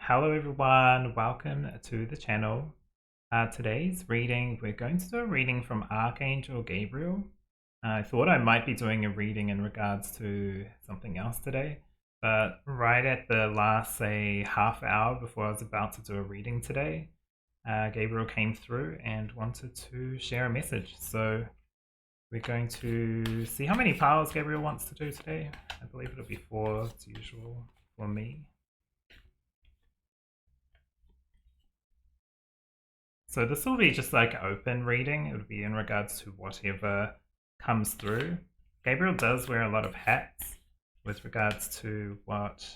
Hello everyone, welcome to the channel. Today's reading, we're going to do a reading from Archangel Gabriel. I thought I might be doing a reading in regards to something else today, but right at the last, say, half hour before I was about to do a reading today, Gabriel came through and wanted to share a message. So we're going to see how many piles Gabriel wants to do today. I believe it'll be 4 as usual for me. So this will be just like open reading. It would be in regards to whatever comes through. Gabriel does wear a lot of hats with regards to what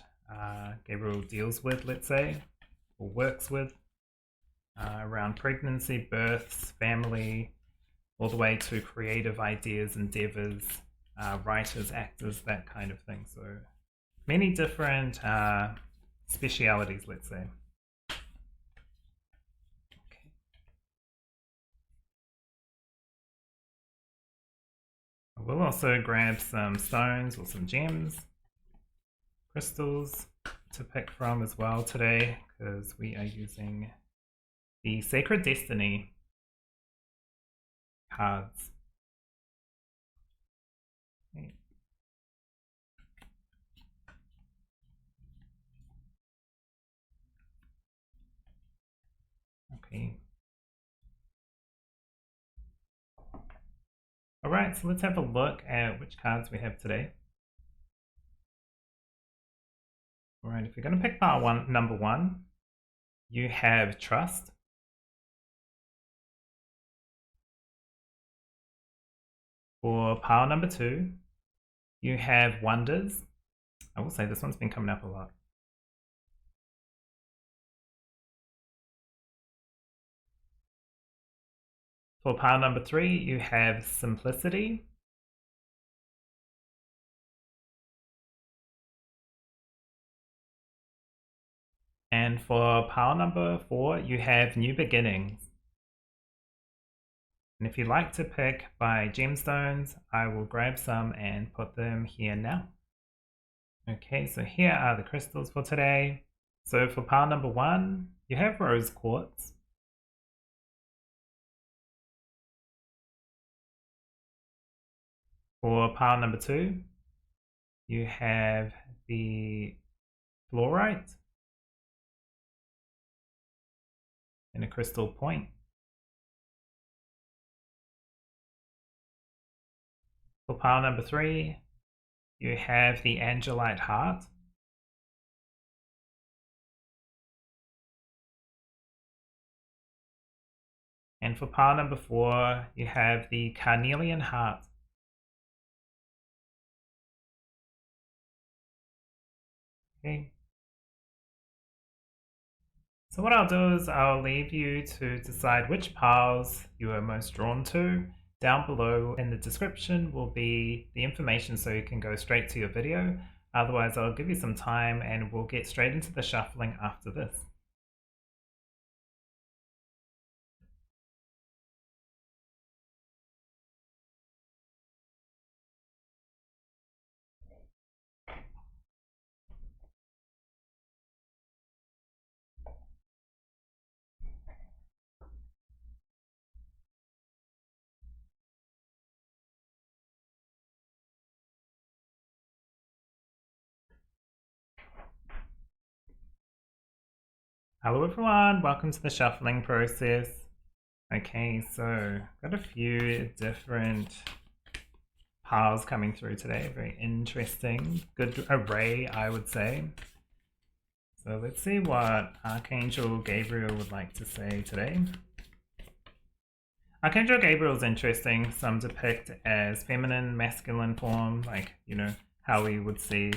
Gabriel deals with, let's say, or works with around pregnancy, births, family, all the way to creative ideas, endeavors, writers, actors, that kind of thing. So many different specialities, let's say. We'll also grab some stones or some gems, crystals to pick from as well today, because we are using the Sacred Destiny cards. Okay. Alright, so let's have a look at which cards we have today. Alright, if you're going to pick pile number 1, you have Trust. For pile number 2, you have Wonders. I will say this one's been coming up a lot. For pile number 3, you have Simplicity. And for pile number 4, you have New Beginnings. And if you'd like to pick by gemstones, I will grab some and put them here now. Okay, so here are the crystals for today. So for pile number 1, you have Rose Quartz. For pile number 2, you have the Fluorite and a crystal point. For pile number 3, you have the Angelite heart. And for pile number 4, you have the Carnelian heart. Okay. So what I'll do is I'll leave you to decide which piles you are most drawn to. Down below in the description will be the information so you can go straight to your video. Otherwise, I'll give you some time and we'll get straight into the shuffling after this. Hello everyone, welcome to the shuffling process. Okay, so got a few different piles coming through today. Very interesting, good array, I would say. So let's see what Archangel Gabriel would like to say today. Archangel Gabriel is interesting. Some depict as feminine, masculine form, like, you know, how we would see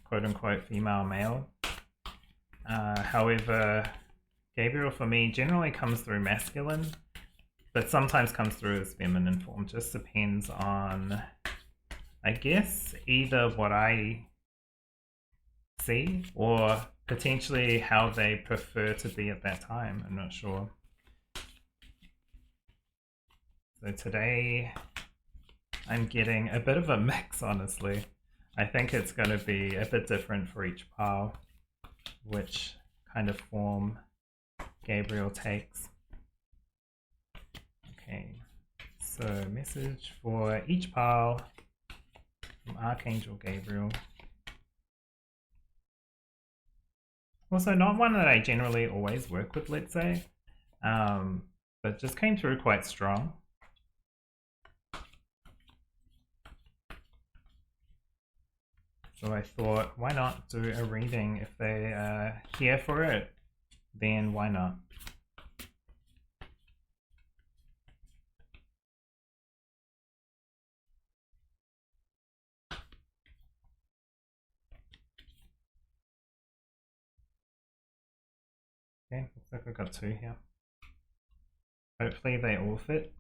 quote-unquote female, male. However, Gabriel for me generally comes through masculine, but sometimes comes through as feminine form. Just depends on, I guess, either what I see or potentially how they prefer to be at that time. I'm not sure. So today I'm getting a bit of a mix, honestly. I think it's going to be a bit different for each pile, which kind of form Gabriel takes. Okay, so message for each pile from Archangel Gabriel. Also, not one that I generally always work with, let's say, but just came through quite strong. So I thought, why not do a reading? If they are here for it, then why not? Okay, looks like I've got 2 here. Hopefully they all fit.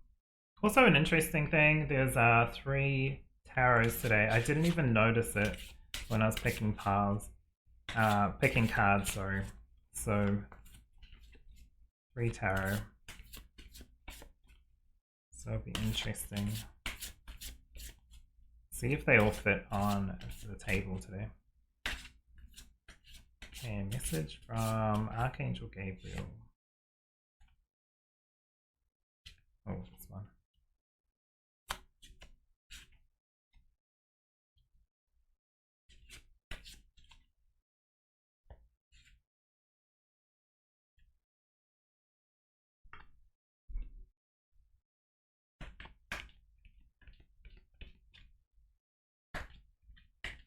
Also an interesting thing, there's 3 tarots today. I didn't even notice it when I was picking cards, sorry. So 3 tarot. So it'll be interesting. See if they all fit on the table today. Okay, message from Archangel Gabriel. Oh, this one.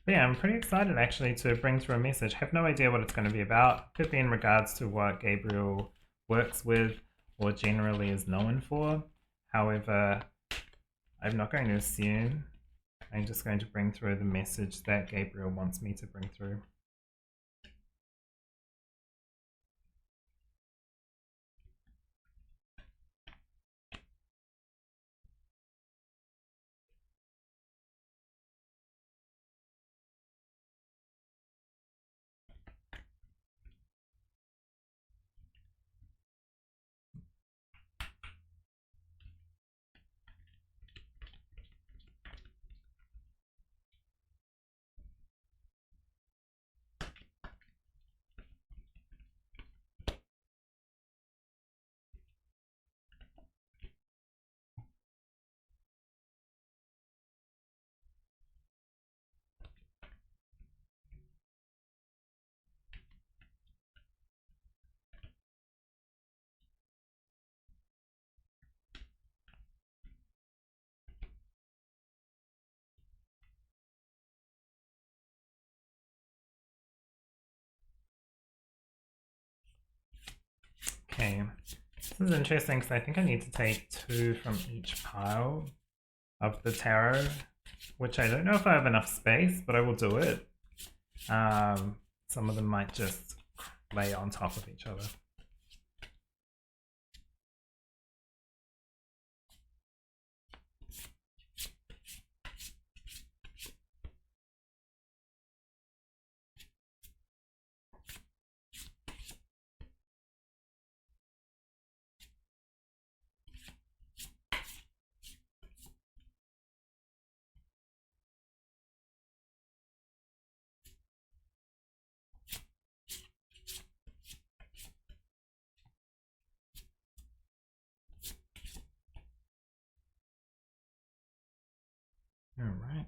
But yeah, I'm pretty excited actually to bring through a message. I have no idea what it's going to be about. Could be in regards to what Gabriel works with or generally is known for. However, I'm not going to assume. I'm just going to bring through the message that Gabriel wants me to bring through. Okay, this is interesting because I think I need to take 2 from each pile of the tarot, which I don't know if I have enough space, but I will do it. Some of them might just lay on top of each other. All right.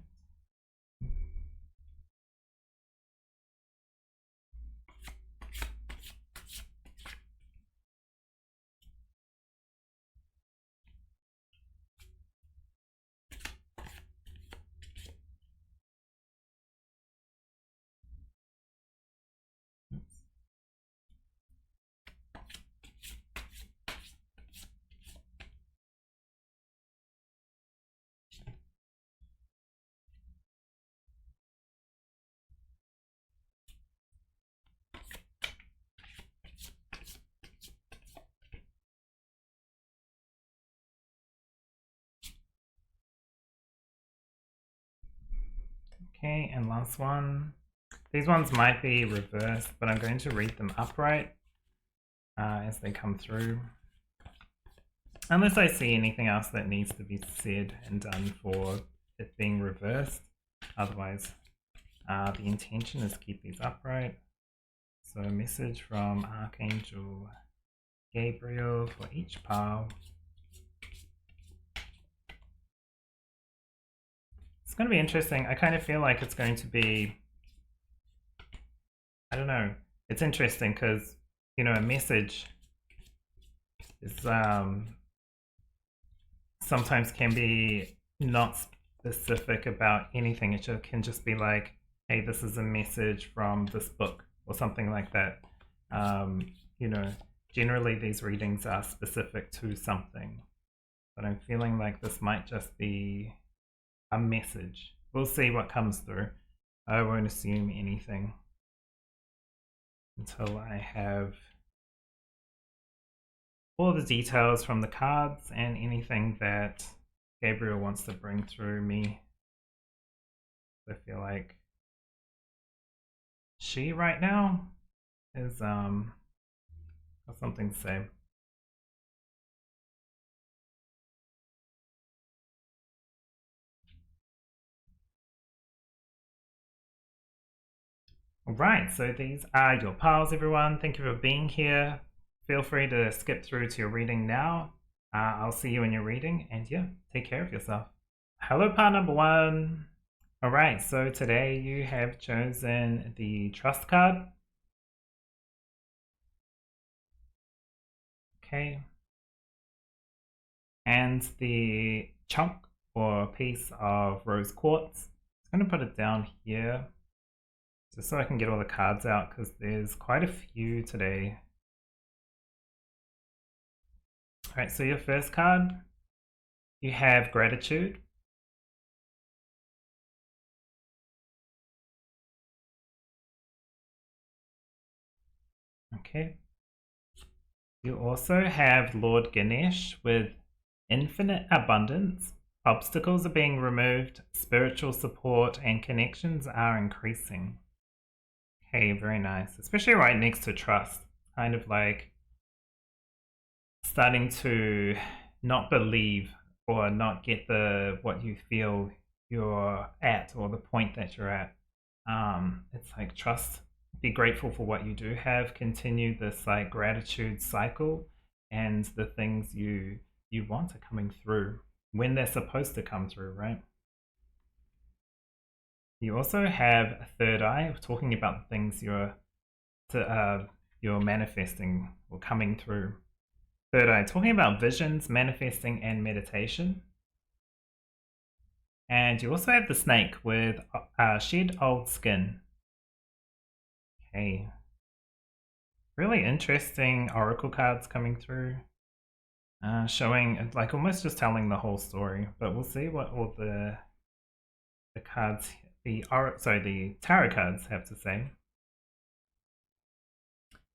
Okay, and last one. These ones might be reversed, but I'm going to read them upright as they come through. Unless I see anything else that needs to be said and done for it being reversed. Otherwise, the intention is to keep these upright. So So a message from Archangel Gabriel for each pile. It's going to be interesting. I kind of feel like it's going to be, I don't know. It's interesting because, you know, a message is sometimes can be not specific about anything. It can just be like, hey, this is a message from this book or something like that. You know, generally these readings are specific to something, but I'm feeling like this might just be a message. We'll see what comes through. I won't assume anything until I have all the details from the cards and anything that Gabriel wants to bring through me. I feel like she right now is got something to say. Alright, so these are your piles, everyone. Thank you for being here. Feel free to skip through to your reading now. I'll see you in your reading, and yeah, take care of yourself. Hello, pile number 1. Alright, so today you have chosen the Trust card. Okay. And the chunk or piece of rose quartz. I'm going to put it down here just so I can get all the cards out because there's quite a few today. Alright, so your first card, you have gratitude. Okay. You also have Lord Ganesh with infinite abundance. Obstacles are being removed, spiritual support and connections are increasing. Okay, very nice. Especially right next to trust. Kind of like starting to not believe or not get the what you feel you're at or the point that you're at. It's like trust, be grateful for what you do have, continue this like gratitude cycle, and the things you want are coming through when they're supposed to come through, right? You also have a third eye, talking about the things you're manifesting or coming through. Third eye, talking about visions, manifesting, and meditation. And you also have the snake with shed old skin. Okay. Really interesting oracle cards coming through. Showing, like, almost just telling the whole story. But we'll see what all the cards, the tarot cards have to say.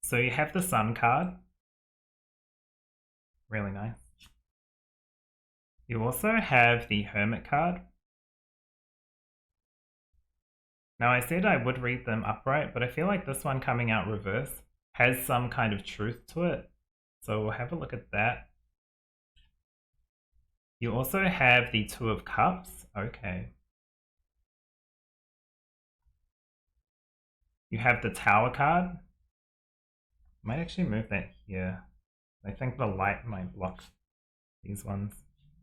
So you have the Sun card. Really nice. You also have the Hermit card. Now I said I would read them upright, but I feel like this one coming out reverse has some kind of truth to it. So we'll have a look at that. You also have the Two of Cups. Okay. You have the Tower card. Might actually move that here. I think the light might block these ones.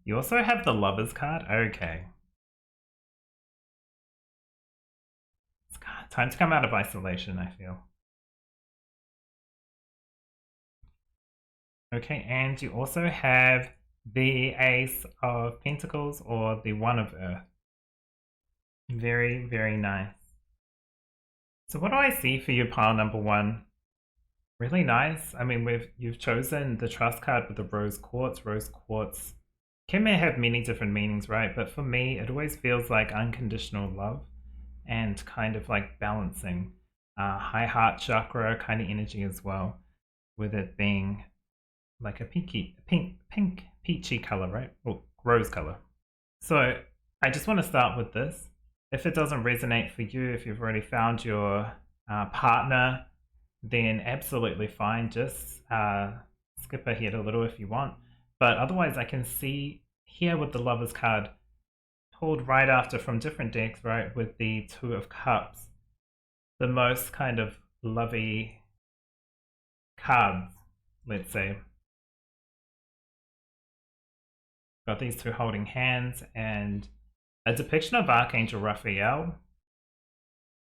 You also have the Lovers card. Okay. It's time to come out of isolation, I feel. Okay, and you also have the Ace of Pentacles or the One of Earth. Very, very nice. So what do I see for you, pile number 1? Really nice. I mean, you've chosen the Trust card with the Rose Quartz. Rose Quartz can have many different meanings, right? But for me, it always feels like unconditional love and kind of like balancing. High heart chakra kind of energy as well, with it being like a pink, peachy color, right? Or rose color. So I just want to start with this. If it doesn't resonate for you, if you've already found your partner, then absolutely fine. Just skip ahead a little if you want. But otherwise, I can see here with the Lovers card pulled right after from different decks, right, with the Two of Cups, the most kind of lovey cards, let's say. Got these two holding hands and a depiction of Archangel Raphael,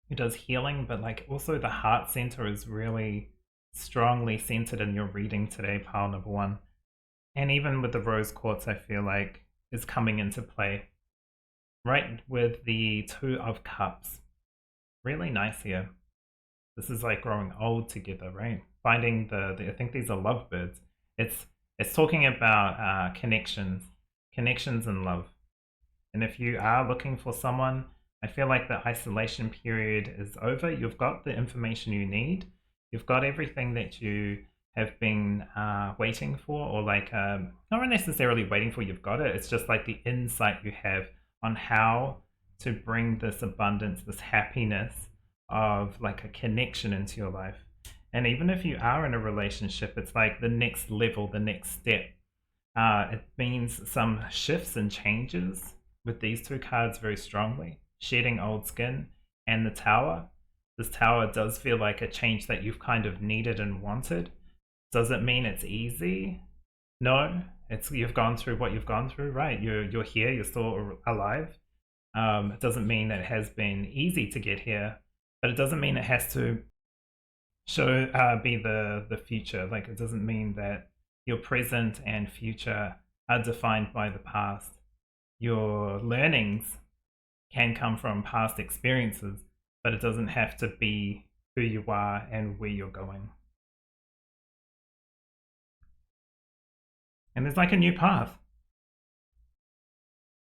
who does healing, but like also the heart center is really strongly centered in your reading today, pile number 1. And even with the rose quartz, I feel like is coming into play. Right with the 2 of cups. Really nice here. This is like growing old together, right? Finding the I think these are lovebirds. It's talking about connections and love. And if you are looking for someone, I feel like the isolation period is over. You've got the information you need. You've got everything that you have been waiting for, or like not necessarily waiting for, you've got it. It's just like the insight you have on how to bring this abundance, this happiness of like a connection into your life. And even if you are in a relationship, it's like the next level, the next step. It means some shifts and changes with these 2 cards very strongly. Shedding old skin and the Tower. This Tower does feel like a change that you've kind of needed and wanted. Does it mean it's easy? No, you've gone through what you've gone through, right? You're here, you're still alive. It doesn't mean that it has been easy to get here, but it doesn't mean it has to be the future. Like, it doesn't mean that your present and future are defined by the past. Your learnings can come from past experiences, but it doesn't have to be who you are and where you're going. And there's like a new path.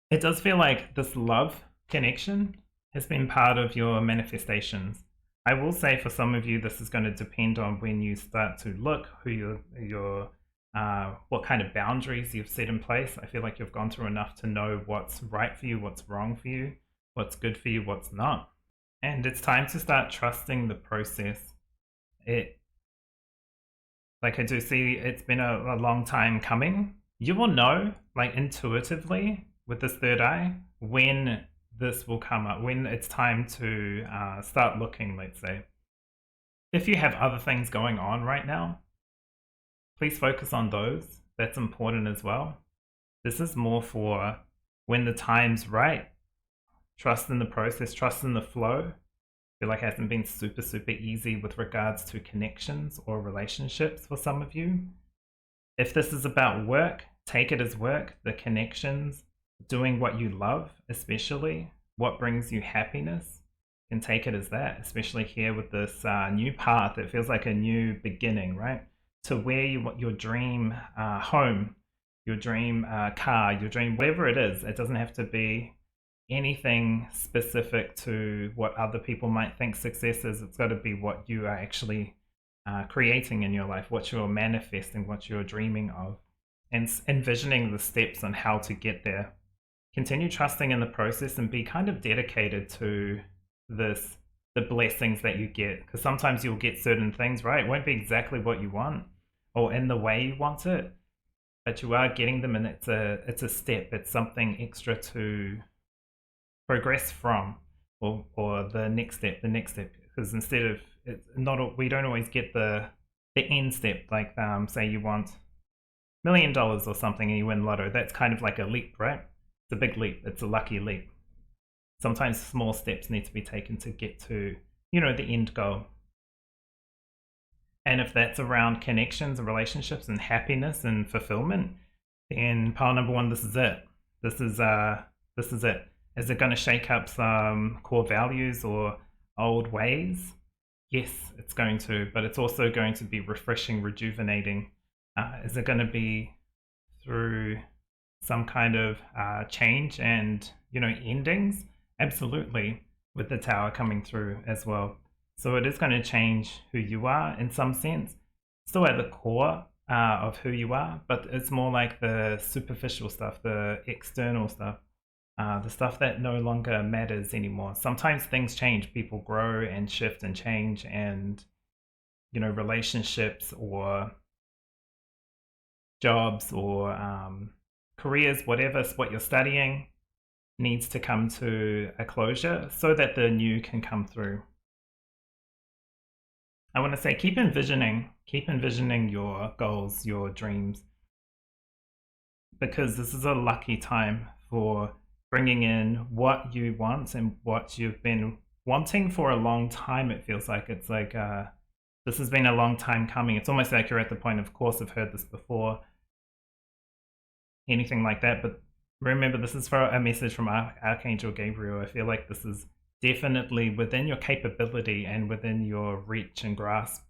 It does feel like this love connection has been part of your manifestations. I will say for some of you, this is going to depend on when you start to look, who what kind of boundaries you've set in place. I feel like you've gone through enough to know what's right for you, what's wrong for you, what's good for you, what's not. And it's time to start trusting the process. Like, I do see it's been a long time coming. You will know, like, intuitively with this 3rd eye, when this will come up, when it's time to start looking, let's say. If you have other things going on right now, please focus on those. That's important as well. This is more for when the time's right. Trust in the process, trust in the flow. I feel like it hasn't been super easy with regards to connections or relationships for some of you. If this is about work, take it as work. The connections, doing what you love, especially what brings you happiness, can take it as that. Especially here with this new path, it feels like a new beginning, right? To where you want your dream home, your dream car, your dream whatever it is. It doesn't have to be anything specific to what other people might think success is. It's got to be what you are actually creating in your life, what you're manifesting, what you're dreaming of, and envisioning the steps on how to get there. Continue trusting in the process and be kind of dedicated to the blessings that you get, because sometimes you'll get certain things, right? It won't be exactly what you want or in the way you want it, but you are getting them, and it's a step. It's something extra to progress from, or the next step, because instead of we don't always get the end step. Like say you want $1 million or something and you win lotto. That's kind of like a leap, right? It's a big leap. It's a lucky leap. Sometimes small steps need to be taken to get to, the end goal. And if that's around connections and relationships and happiness and fulfillment, then pile number 1, this is it. This is it. Is it going to shake up some core values or old ways? Yes, it's going to, but it's also going to be refreshing, rejuvenating. Is it going to be through some kind of change and, endings? Absolutely, with the Tower coming through as well. So it is going to change who you are in some sense. Still at the core of who you are, but it's more like the superficial stuff, the external stuff. The stuff that no longer matters anymore. Sometimes things change, people grow and shift and change, and relationships or jobs or careers, whatever what you're studying, needs to come to a closure so that the new can come through. I want to say keep envisioning keep envisioning your goals, your dreams, because this is a lucky time for bringing in what you want and what you've been wanting for a long time. It feels like it's like this has been a long time coming. It's almost like you're at the point of course, I've heard this before, anything like that. But remember, this is for a message from Archangel Gabriel. I feel like this is definitely within your capability and within your reach and grasp.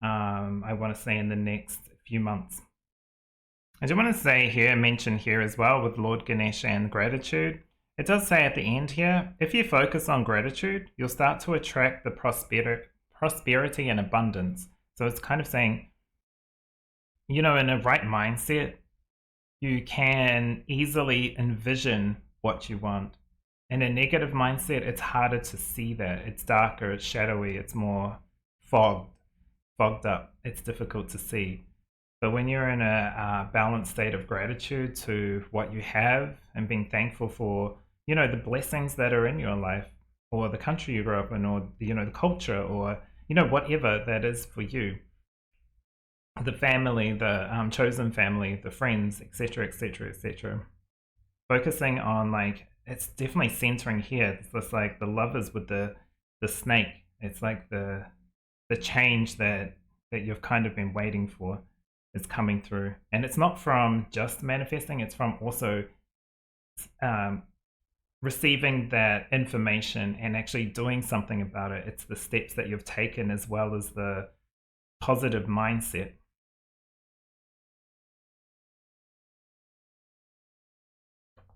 I want to say in the next few months. I do want to say here, mention here as well with Lord Ganesh and gratitude. It does say at the end here, if you focus on gratitude, you'll start to attract the prosperity and abundance. So it's kind of saying, you know, in a right mindset, you can easily envision what you want. In a negative mindset, it's harder to see that. It's darker, it's shadowy, it's more fogged up. It's difficult to see. But when you're in a balanced state of gratitude to what you have and being thankful for, you know, the blessings that are in your life, or the country you grew up in, or, you know, the culture, or, you know, whatever that is for you, the family, the chosen family, the friends, etc., etc., etc. Focusing on, like, it's definitely centering here. It's just like the lovers with the snake. It's like the change that you've kind of been waiting for is coming through. And it's not from just manifesting, it's from also receiving that information and actually doing something about it. It's the steps that you've taken as well as the positive mindset.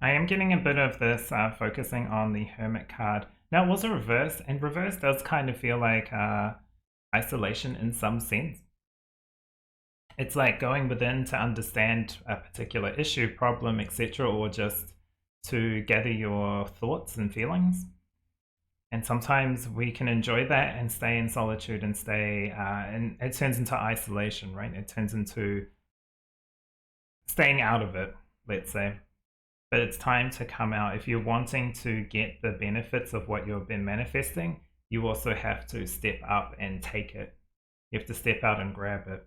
I am getting a bit of this focusing on the Hermit card. Now it was a reverse, and reverse does kind of feel like isolation in some sense. It's like going within to understand a particular issue, problem, etc., or just to gather your thoughts and feelings. And sometimes we can enjoy that and stay in solitude and stay, and it turns into isolation, right? It turns into staying out of it, let's say. But it's time to come out. If you're wanting to get the benefits of what you've been manifesting, you also have to step up and take it. You have to step out and grab it.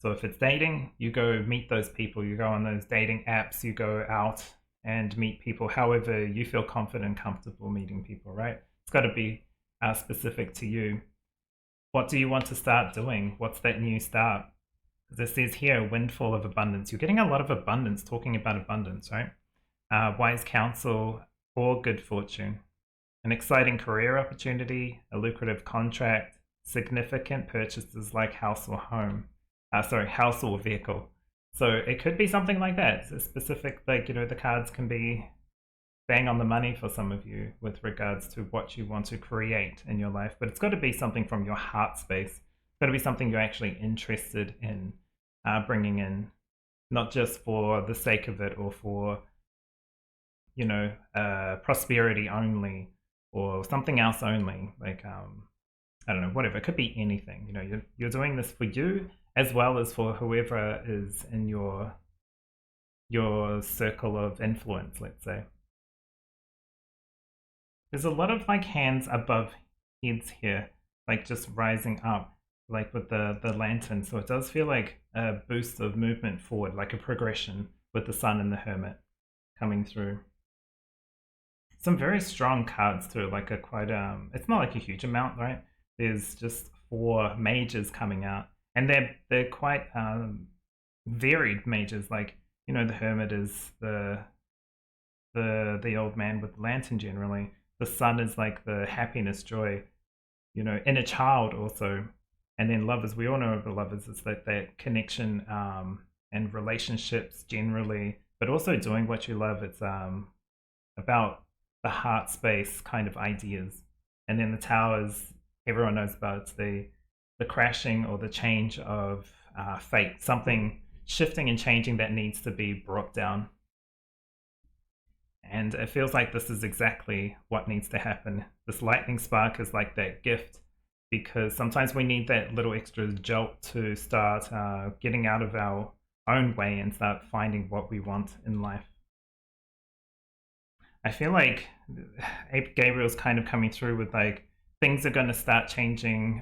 So if it's dating, you go meet those people, you go on those dating apps, you go out and meet people however you feel confident and comfortable meeting people, right? It's got to be specific to you. What do you want to start doing? What's that new start? Because it says here, windfall of abundance. You're getting a lot of abundance, talking about abundance, right? Wise counsel or good fortune. An exciting career opportunity, a lucrative contract, significant purchases like house or home. House or vehicle. So it could be something like that. It's a specific, like, you know, the cards can be bang on the money for some of you with regards to what you want to create in your life. But it's got to be something from your heart space. It's got to be something you're actually interested in bringing in, not just for the sake of it or for, you know, prosperity only or something else only. Like, I don't know, whatever. It could be anything. You know, you're doing this for you as well as for whoever is in your circle of influence, let's say. There's a lot of like hands above heads here, like just rising up, like with the lantern. So it does feel like a boost of movement forward, like a progression with the Sun and the Hermit coming through. Some very strong cards too, like a quite it's not like a huge amount, right? There's just 4 mages coming out. And they're quite varied mages. Like, you know, the Hermit is the old man with the lantern generally. The Sun is like the happiness, joy, you know, inner child also. And then lovers, we all know the lovers, it's like that connection and relationships generally, but also doing what you love. It's about the heart space kind of ideas. And then the Towers, everyone knows about, it's the crashing or the change of fate, something shifting and changing that needs to be brought down. And it feels like this is exactly what needs to happen. This lightning spark is like that gift, because sometimes we need that little extra jolt to start getting out of our own way and start finding what we want in life. I feel like Gabriel's kind of coming through with like things are going to start changing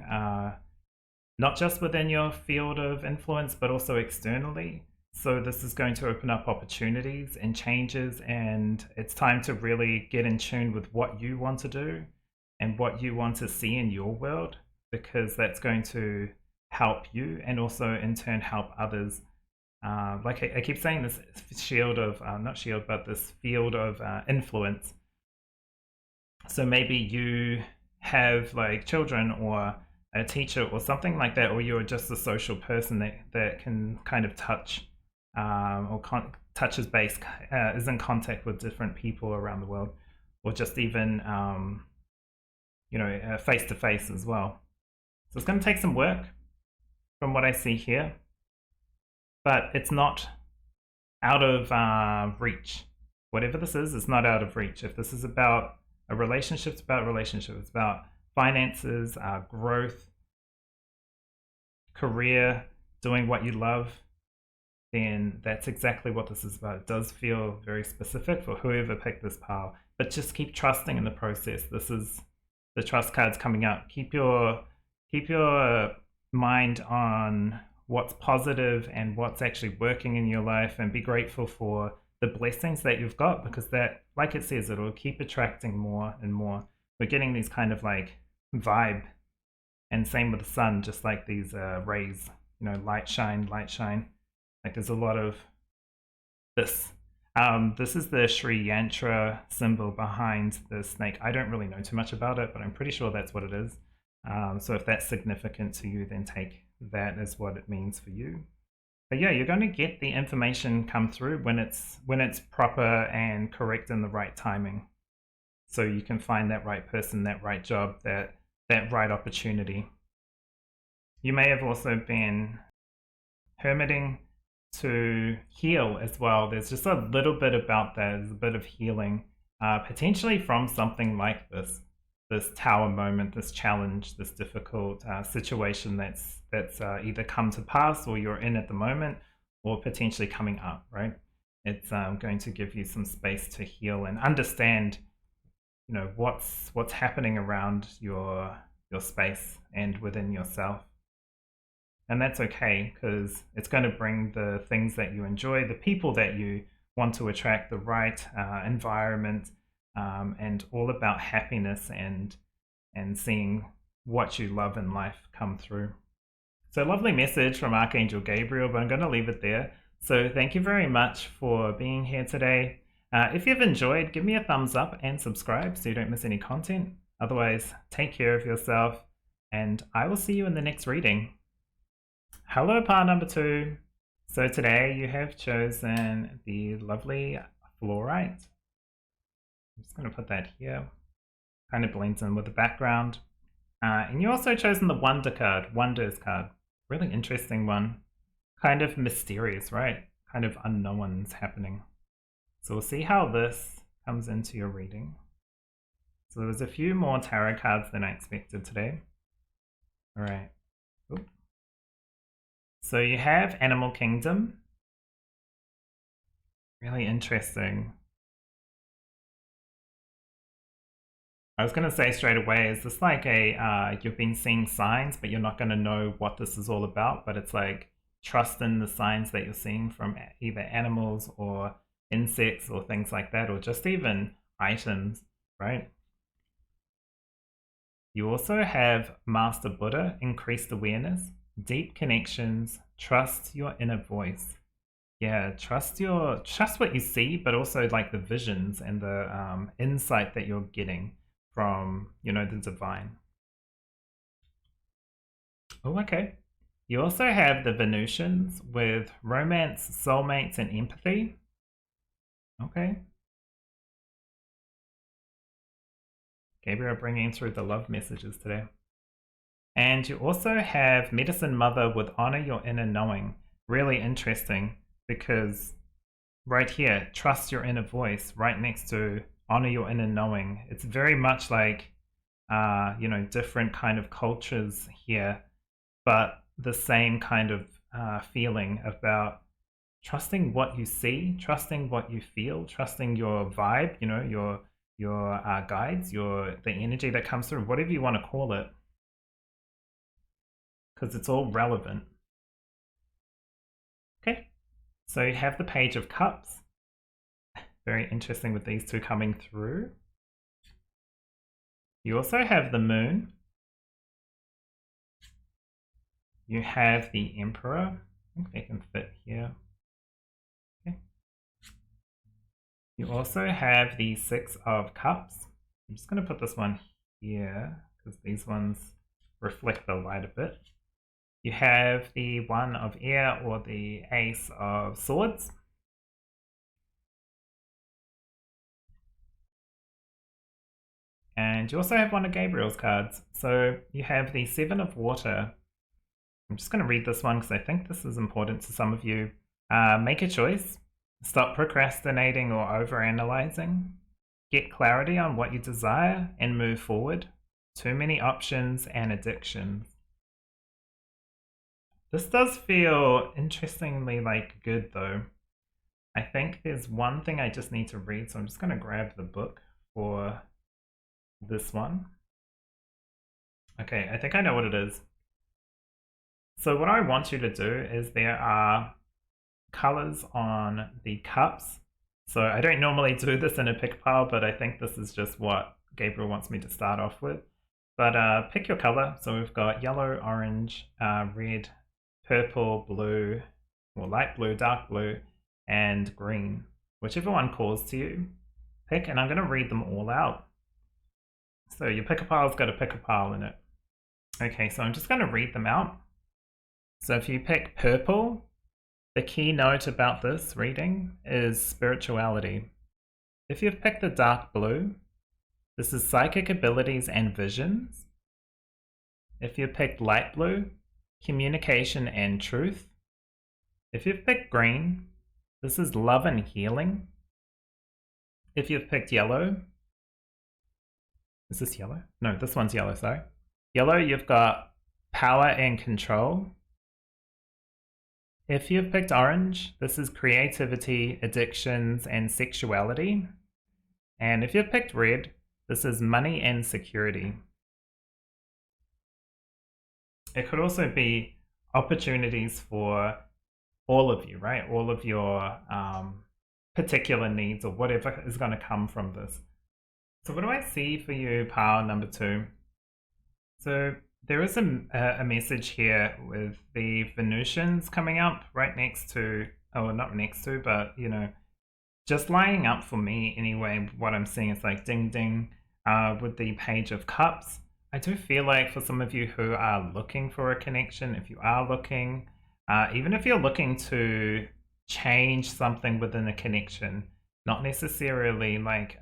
not just within your field of influence, but also externally. So this is going to open up opportunities and changes, and it's time to really get in tune with what you want to do and what you want to see in your world, because that's going to help you and also in turn help others. Like I keep saying, this shield of, not shield, but this field of influence. So maybe you have like children or a teacher or something like that, or you're just a social person that can kind of touch touches base, is in contact with different people around the world, or just even face to face as well. So it's going to take some work from what I see here, but it's not out of reach. Whatever this is, it's not out of reach. If this is about a relationship, it's about relationship. It's about finances, growth, career, doing what you love, then that's exactly what this is about. It does feel very specific for whoever picked this pile, but just keep trusting in the process. This is the trust cards coming up. Keep your mind on what's positive and what's actually working in your life, and be grateful for the blessings that you've got, because that, like it says, it'll keep attracting more and more. We're getting these kind of like vibe, and same with the sun, just like these rays, light shine, light shine. Like there's a lot of this. This is the Sri Yantra symbol behind the snake. I don't really know too much about it, but I'm pretty sure that's what it is. So if that's significant to you, then take that as what it means for you. But yeah, you're going to get the information come through when it's proper and correct in the right timing. So you can find that right person, that right job, that right opportunity. You may have also been hermiting to heal as well. There's just a little bit about that. There's a bit of healing, potentially from something like this tower moment, this challenge, this difficult situation that's either come to pass or you're in at the moment, or potentially coming up, right? It's going to give you some space to heal and understand, what's happening around your space and within yourself. And that's okay, because it's going to bring the things that you enjoy, the people that you want to attract, the right environment, and all about happiness and seeing what you love in life come through. So lovely message from Archangel Gabriel, but I'm going to leave it there. So thank you very much for being here today. If you've enjoyed, give me a thumbs up and subscribe so you don't miss any content. Otherwise, take care of yourself, and I will see you in the next reading. Hello, part number 2. So today you have chosen the lovely Fluorite. I'm just going to put that here. Kind of blends in with the background. And you also chosen the Wonder card, Wonders card. Really interesting one. Kind of mysterious, right? Kind of unknowns happening. So we'll see how this comes into your reading. So there was a few more tarot cards than I expected today. All right. Oop. So you have Animal Kingdom. Really interesting. I was going to say straight away, is this like you've been seeing signs, but you're not going to know what this is all about, but it's like trust in the signs that you're seeing from either animals or insects or things like that, or just even items, right? You also have Master Buddha, increased awareness, deep connections, trust your inner voice. Yeah, trust what you see, but also like the visions and the insight that you're getting from, the divine. Oh, okay. You also have the Venusians with romance, soulmates, and empathy. Okay. Gabriel bringing through the love messages today. And you also have Medicine Mother with honor your inner knowing. Really interesting, because right here, trust your inner voice, right next to honor your inner knowing. It's very much like, different kind of cultures here, but the same kind of feeling about trusting what you see, trusting what you feel, trusting your vibe, your guides, the energy that comes through, whatever you want to call it. because it's all relevant. Okay, so you have the Page of Cups. Very interesting with these two coming through. You also have the Moon. You have the Emperor. I think they can fit here. Okay. You also have the Six of Cups. I'm just going to put this one here because these ones reflect the light a bit. You have the One of Air or the Ace of Swords. And you also have one of Gabriel's cards. So you have the Seven of Water. I'm just going to read this one because I think this is important to some of you. Make a choice. Stop procrastinating or overanalyzing. Get clarity on what you desire and move forward. Too many options and addictions. This does feel interestingly like good though. I think there's one thing I just need to read, so I'm just going to grab the book for this one. Okay, I think I know what it is. So what I want you to do is there are colors on the cups. So I don't normally do this in a pick pile, but I think this is just what Gabriel wants me to start off with. But pick your color. So we've got yellow, orange, red, purple, blue, or light blue, dark blue, and green. Whichever one calls to you, pick, and I'm going to read them all out. So your pick a pile's got a pick a pile in it. Okay, so I'm just going to read them out. So if you pick purple, the key note about this reading is spirituality. If you've picked the dark blue, this is psychic abilities and visions. If you've picked light blue, communication and truth. If you've picked green, this is love and healing. If you've picked yellow, is this yellow? No, this one's yellow, sorry. Yellow, you've got power and control. If you've picked orange, this is creativity, addictions, and sexuality. And if you've picked red, this is money and security. It could also be opportunities for all of you, right? All of your particular needs or whatever is going to come from this. So what do I see for you, pile number 2? So there is a message here with the Venusians coming up right next to, oh, not next to, but, you know, just lining up for me anyway. What I'm seeing is like ding ding with the Page of Cups. I do feel like for some of you who are looking for a connection, if you are looking, even if you're looking to change something within a connection, not necessarily like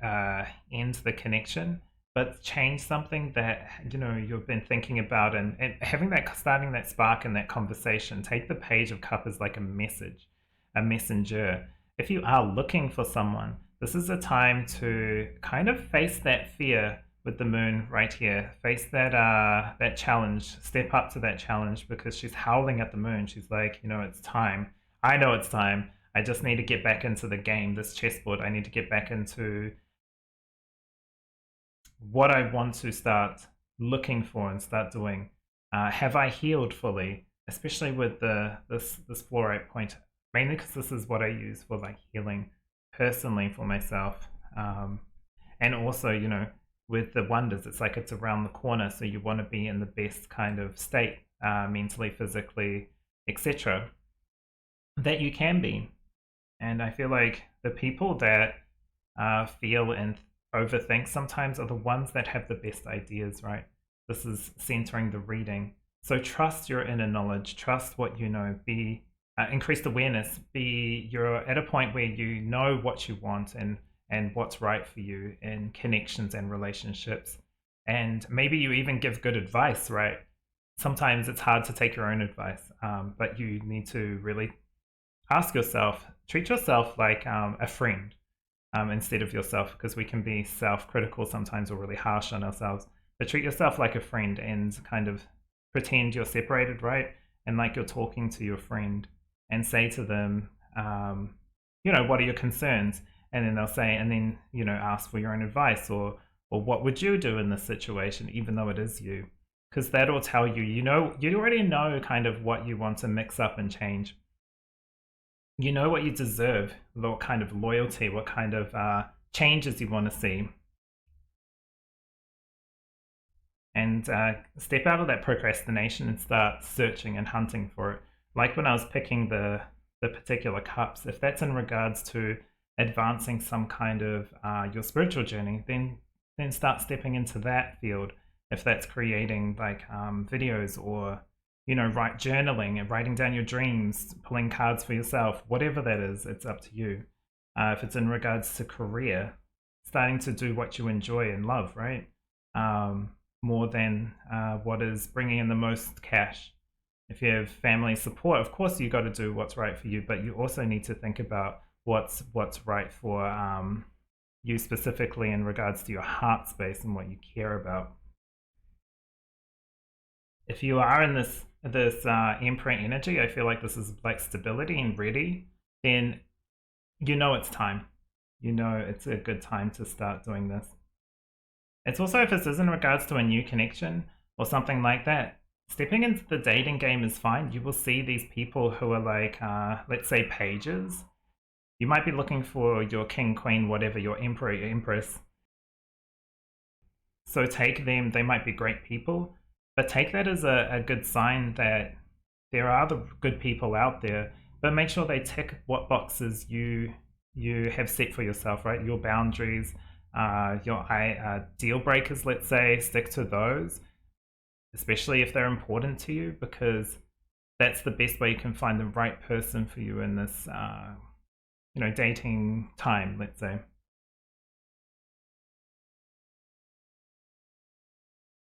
end the connection, but change something that, you know, you've been thinking about and having that, starting that spark in that conversation. Take the Page of Cups as like a message, a messenger. If you are looking for someone, this is a time to kind of face that fear with the moon right here. Face that that challenge. Step up to that challenge because she's howling at the moon. She's like, you know, it's time. I know it's time. I just need to get back into the game, this chessboard. I need to get back into what I want to start looking for and start doing. Have I healed fully? Especially with this fluorite point, mainly because this is what I use for like healing personally for myself. And also, you know, with the wonders, it's like it's around the corner, so you want to be in the best kind of state, mentally, physically, etc., that you can be. And I feel like the people that feel and overthink sometimes are the ones that have the best ideas, right? This is centering the reading. So trust your inner knowledge, trust what you know, be increased awareness, you're at a point where you know what you want and what's right for you in connections and relationships. And maybe you even give good advice, right? Sometimes it's hard to take your own advice, but you need to really ask yourself, treat yourself like a friend instead of yourself, because we can be self-critical sometimes or really harsh on ourselves. But treat yourself like a friend and kind of pretend you're separated, right? And like you're talking to your friend and say to them, you know, what are your concerns? And then they'll say, and then, you know, ask for your own advice or what would you do in this situation, even though it is you. because that'll tell you, you already know kind of what you want to mix up and change. You know what you deserve, what kind of loyalty, what kind of changes you want to see. And step out of that procrastination and start searching and hunting for it. Like when I was picking the particular cups, if that's in regards to advancing some kind of your spiritual journey, then start stepping into that field. If that's creating like videos or journaling and writing down your dreams, pulling cards for yourself, whatever that is, it's up to you. If it's in regards to career, starting to do what you enjoy and love, right? More than what is bringing in the most cash. If you have family support, of course you got to do what's right for you, but you also need to think about what's right for you specifically in regards to your heart space and what you care about. If you are in this Emperor energy, I feel like this is like stability and ready, then it's time. It's a good time to start doing this. It's also, if this is in regards to a new connection or something like that, stepping into the dating game is fine. You will see these people who are like, let's say pages. You might be looking for your king, queen, whatever, your emperor, your empress. So take them, they might be great people, but take that as a good sign that there are the good people out there, but make sure they tick what boxes you have set for yourself, right? Your boundaries, your deal breakers, let's say, stick to those, especially if they're important to you, because that's the best way you can find the right person for you in this, dating time, let's say.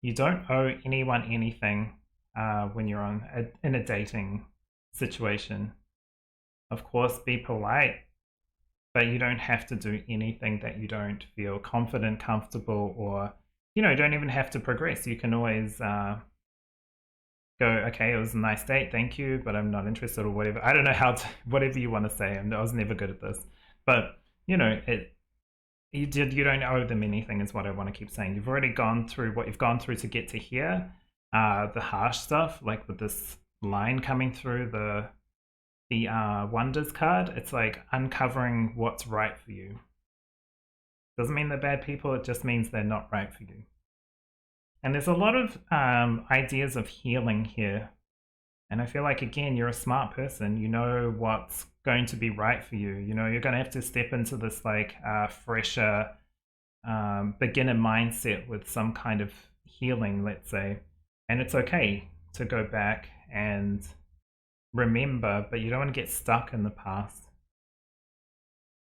You don't owe anyone anything when you're in a dating situation. Of course, be polite, but you don't have to do anything that you don't feel confident, comfortable, or don't even have to progress. You can always go, okay, it was a nice date, thank you, but I'm not interested, or whatever. I don't know whatever you want to say. I was never good at this, but you don't owe them anything is what I want to keep saying. You've already gone through what you've gone through to get to here. The harsh stuff, like with this line coming through the Wonders card, it's like uncovering what's right for you. Doesn't mean they're bad people, it just means they're not right for you. And there's a lot of ideas of healing here. And I feel like, again, you're a smart person. You know what's going to be right for you. You're going to have to step into this like fresher beginner mindset with some kind of healing, let's say. And it's okay to go back and remember, but you don't want to get stuck in the past.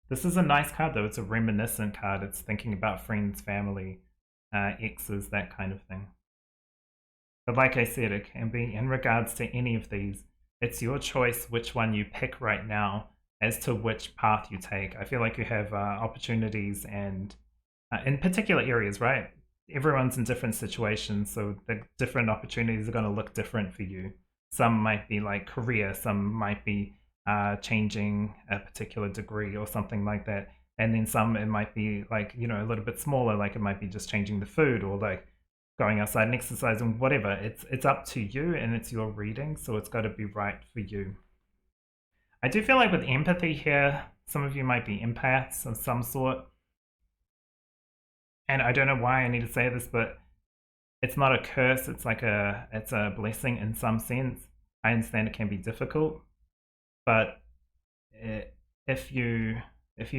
This is a nice card, though. It's a reminiscent card. It's thinking about friends, family, exes, that kind of thing. But like I said, it can be in regards to any of these. It's your choice which one you pick right now as to which path you take. I feel like you have opportunities and in particular areas, right? Everyone's in different situations, so the different opportunities are going to look different for you. Some might be like career, some might be changing a particular degree or something like that. And then some, it might be like, a little bit smaller, like it might be just changing the food or like going outside and exercising, whatever. It's up to you and it's your reading, so it's got to be right for you. I do feel like with empathy here, some of you might be empaths of some sort. And I don't know why I need to say this, but it's not a curse. It's like it's a blessing in some sense. I understand it can be difficult, but if you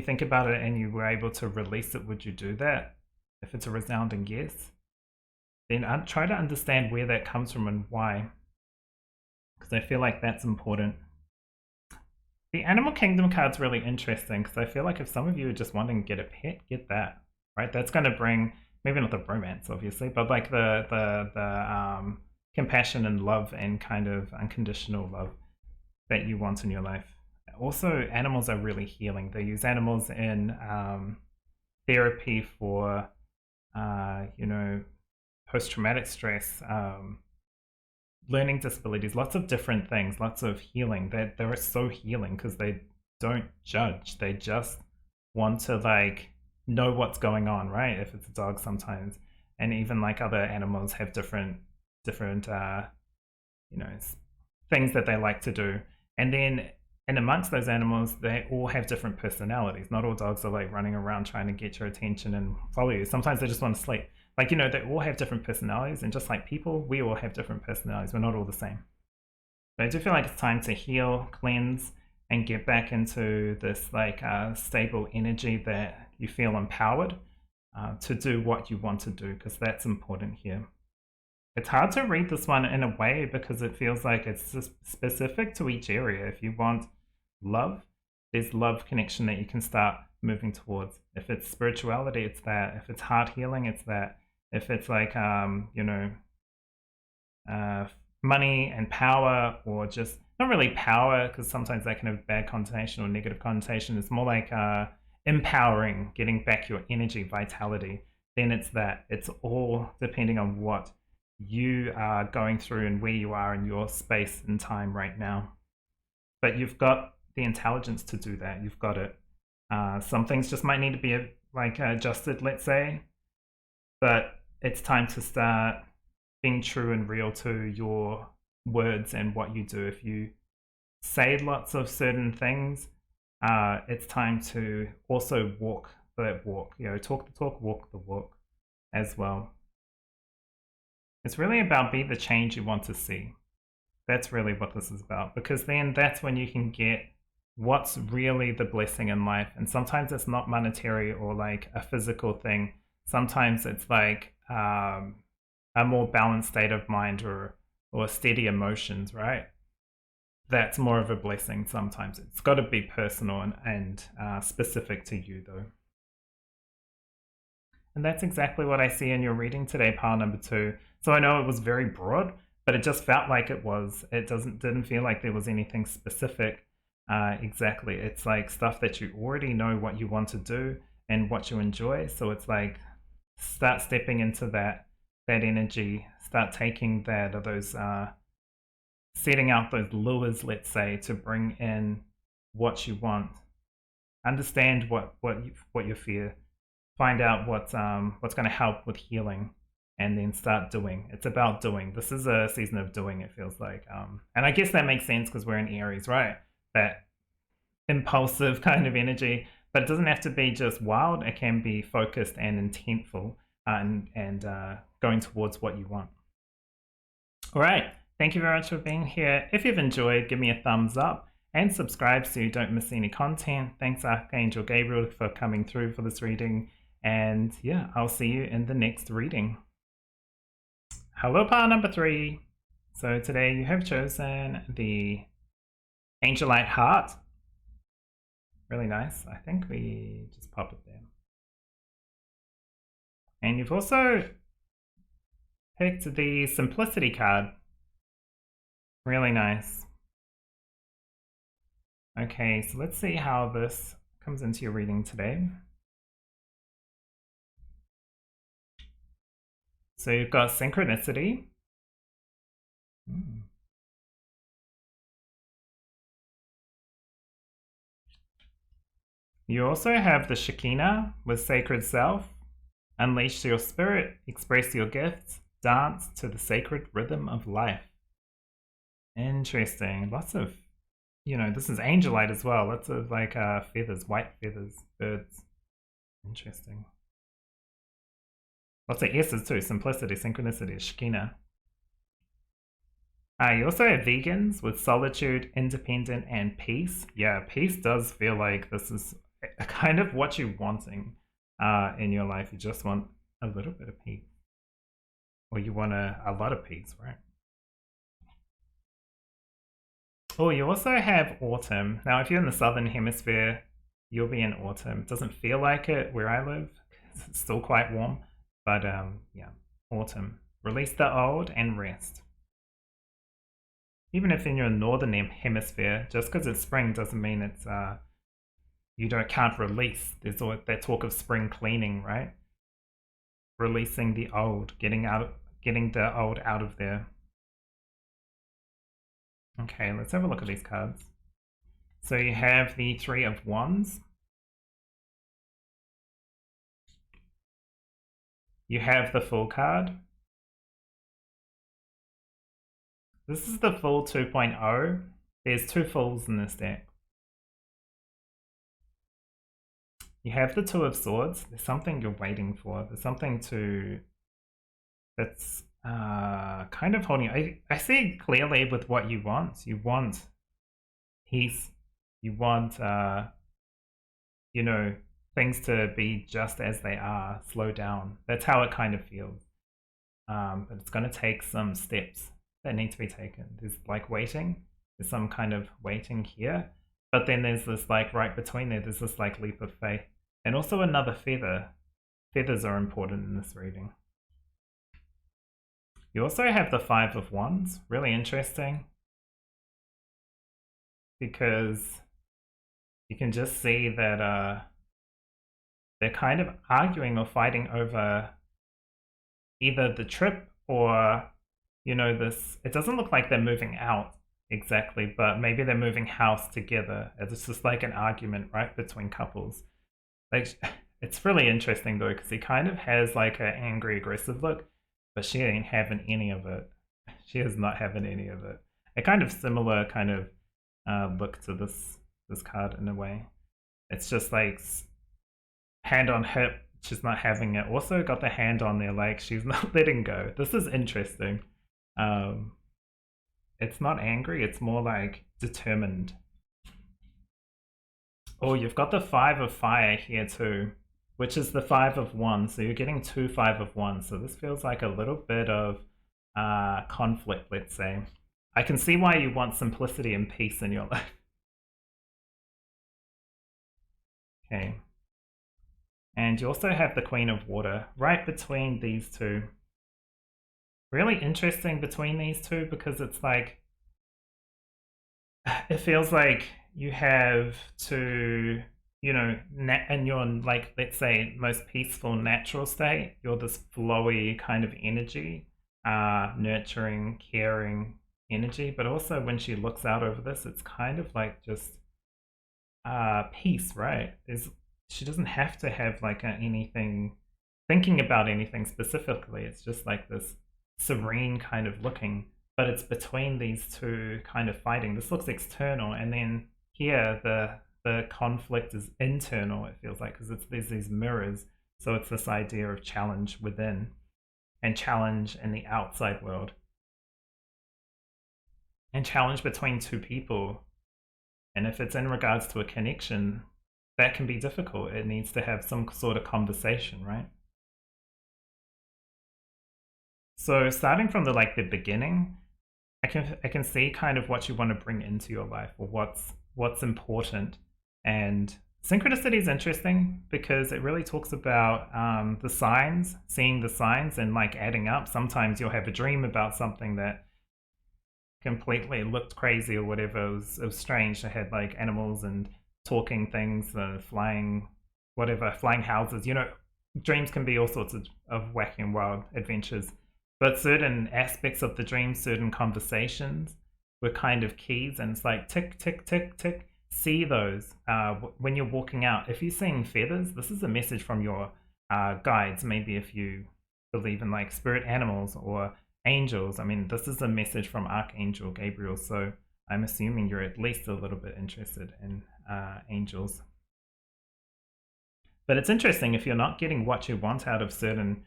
think about it and you were able to release it, would you do that? If it's a resounding yes, then try to understand where that comes from and why, because I feel like that's important. The Animal Kingdom card's really interesting because I feel like if some of you are just wanting to get a pet, get that, right? That's going to bring, maybe not the romance, obviously, but like the compassion and love and kind of unconditional love that you want in your life. Also, animals are really healing. They use animals in therapy for, post-traumatic stress, learning disabilities, lots of different things, lots of healing. They're so healing because they don't judge. They just want to like know what's going on, right? If it's a dog sometimes, and even like other animals have different different you know, things that they like to do. And then and amongst those animals, they all have different personalities. Not all dogs are like running around trying to get your attention and follow you. Sometimes they just want to sleep. Like, you know, they all have different personalities, and just like people, we all have different personalities. We're not all the same. But I do feel like it's time to heal, cleanse, and get back into this like stable energy that you feel empowered to do what you want to do, because that's important here. It's hard to read this one in a way because it feels like it's just specific to each area. If you want love, there's love connection that you can start moving towards. If it's spirituality, it's that. If it's heart healing, it's that. If it's like, you know, money and power, or just not really power, because sometimes that can have bad connotation or negative connotation. It's more like empowering, getting back your energy, vitality. Then it's that. It's all depending on what you are going through and where you are in your space and time right now. But you've got the intelligence to do that. You've got it. Some things just might need to be like adjusted, let's say, but it's time to start being true and real to your words and what you do. If you say lots of certain things, it's time to also walk that walk. You know, talk the talk, walk the walk as well. It's really about be the change you want to see. That's really what this is about, because then that's when you can get what's really the blessing in life. And sometimes it's not monetary or like a physical thing. Sometimes it's like a more balanced state of mind, or steady emotions, right? That's more of a blessing sometimes. It's got to be personal and specific to you, though. And that's exactly what I see in your reading today, pile number 2. So I know it was very broad, but it just felt like it was. It didn't feel like there was anything specific exactly. It's like stuff that you already know what you want to do and what you enjoy. So it's like start stepping into that energy, start taking that, or those setting out those lures, let's say, to bring in what you want. Understand what you fear. Find out what's going to help with healing, and then start doing. It's about doing. This is a season of doing, it feels like. And I guess that makes sense because we're in Aries, right? That impulsive kind of energy, but it doesn't have to be just wild. It can be focused and intentful, and going towards what you want. All right. Thank you very much for being here. If you've enjoyed, give me a thumbs up and subscribe so you don't miss any content. Thanks, Archangel Gabriel, for coming through for this reading. And yeah, I'll see you in the next reading. Hello, pile number 3. So today you have chosen the Angelite heart. Really nice. I think we just pop it there. And you've also picked the Simplicity card. Really nice. Okay, so let's see how this comes into your reading today. So you've got synchronicity. You also have the Shekinah with sacred self. Unleash your spirit, express your gifts, dance to the sacred rhythm of life. Interesting. Lots of, you know, this is Angelite as well. Lots of like feathers, white feathers, birds. Interesting. Lots of S's too. Simplicity, synchronicity, Shekinah. You also have vegans with solitude, independent, and peace. Yeah, peace does feel like this is kind of what you're wanting in your life. You just want a little bit of peace. Or you want a lot of peace, right? Oh, you also have autumn. Now, if you're in the southern hemisphere, you'll be in autumn. It doesn't feel like it where I live. It's still quite warm. But yeah, autumn. Release the old and rest. Even if in your northern hemisphere, just because it's spring doesn't mean it's you can't release. There's all that talk of spring cleaning, right? Releasing the old, getting the old out of there. Okay, let's have a look at these cards. So you have the 3 of Wands. You have the Fool card. This is the full 2.0. There's 2 fulls in this deck. You have the Two of Swords. There's something you're waiting for. There's something that's kind of holding. I see clearly with what you want. You want peace. You want, you know, things to be just as they are. Slow down. That's how it kind of feels. But it's going to take some steps that need to be taken. There's like waiting. There's some kind of waiting here. But then there's this like right between there. There's this like leap of faith. And also another feather. Feathers are important in this reading. You also have the Five of Wands. Really interesting. Because you can just see that they're kind of arguing or fighting over either the trip or, you know, this. It doesn't look like they're moving out exactly, but maybe they're moving house together. It's just like an argument, right, between couples. Like, it's really interesting though, because he kind of has like an angry, aggressive look, but she ain't having any of it. She is not having any of it. A kind of similar kind of look to this card in a way. It's just like hand on hip. She's not having it. Also got the hand on there, like she's not letting go. This is interesting. It's not angry. It's more like determined. Oh, you've got the Five of Fire here too, which is the Five of Wands. So you're getting 2 Five of Wands. So this feels like a little bit of conflict, let's say. I can see why you want simplicity and peace in your life. Okay. And you also have the Queen of Water right between these two. Really interesting between these two because it's like, it feels like you have to, you know, and you're like, let's say, most peaceful natural state. You're this flowy kind of energy, nurturing, caring energy. But also when she looks out over this, it's kind of like just peace, right? She doesn't have to have like anything, thinking about anything specifically. It's just like this serene kind of looking, but it's between these two kind of fighting. This looks external, and then here the conflict is internal, it feels like, because there's these mirrors. So it's this idea of challenge within and challenge in the outside world. And challenge between two people. And if it's in regards to a connection, that can be difficult. It needs to have some sort of conversation, right? So starting from the beginning, I can see kind of what you want to bring into your life, or what's important. And synchronicity is interesting because it really talks about the signs, seeing the signs and like adding up. Sometimes you'll have a dream about something that completely looked crazy or whatever. It was strange. I had like animals and talking things, flying, whatever, flying houses. You know, dreams can be all sorts of wacky and wild adventures. But certain aspects of the dream, certain conversations were kind of keys, and it's like tick, tick, tick, tick. See those when you're walking out. If you're seeing feathers, this is a message from your guides. Maybe if you believe in like spirit animals or angels. I mean, this is a message from Archangel Gabriel, so I'm assuming you're at least a little bit interested in angels. But it's interesting, if you're not getting what you want out of certain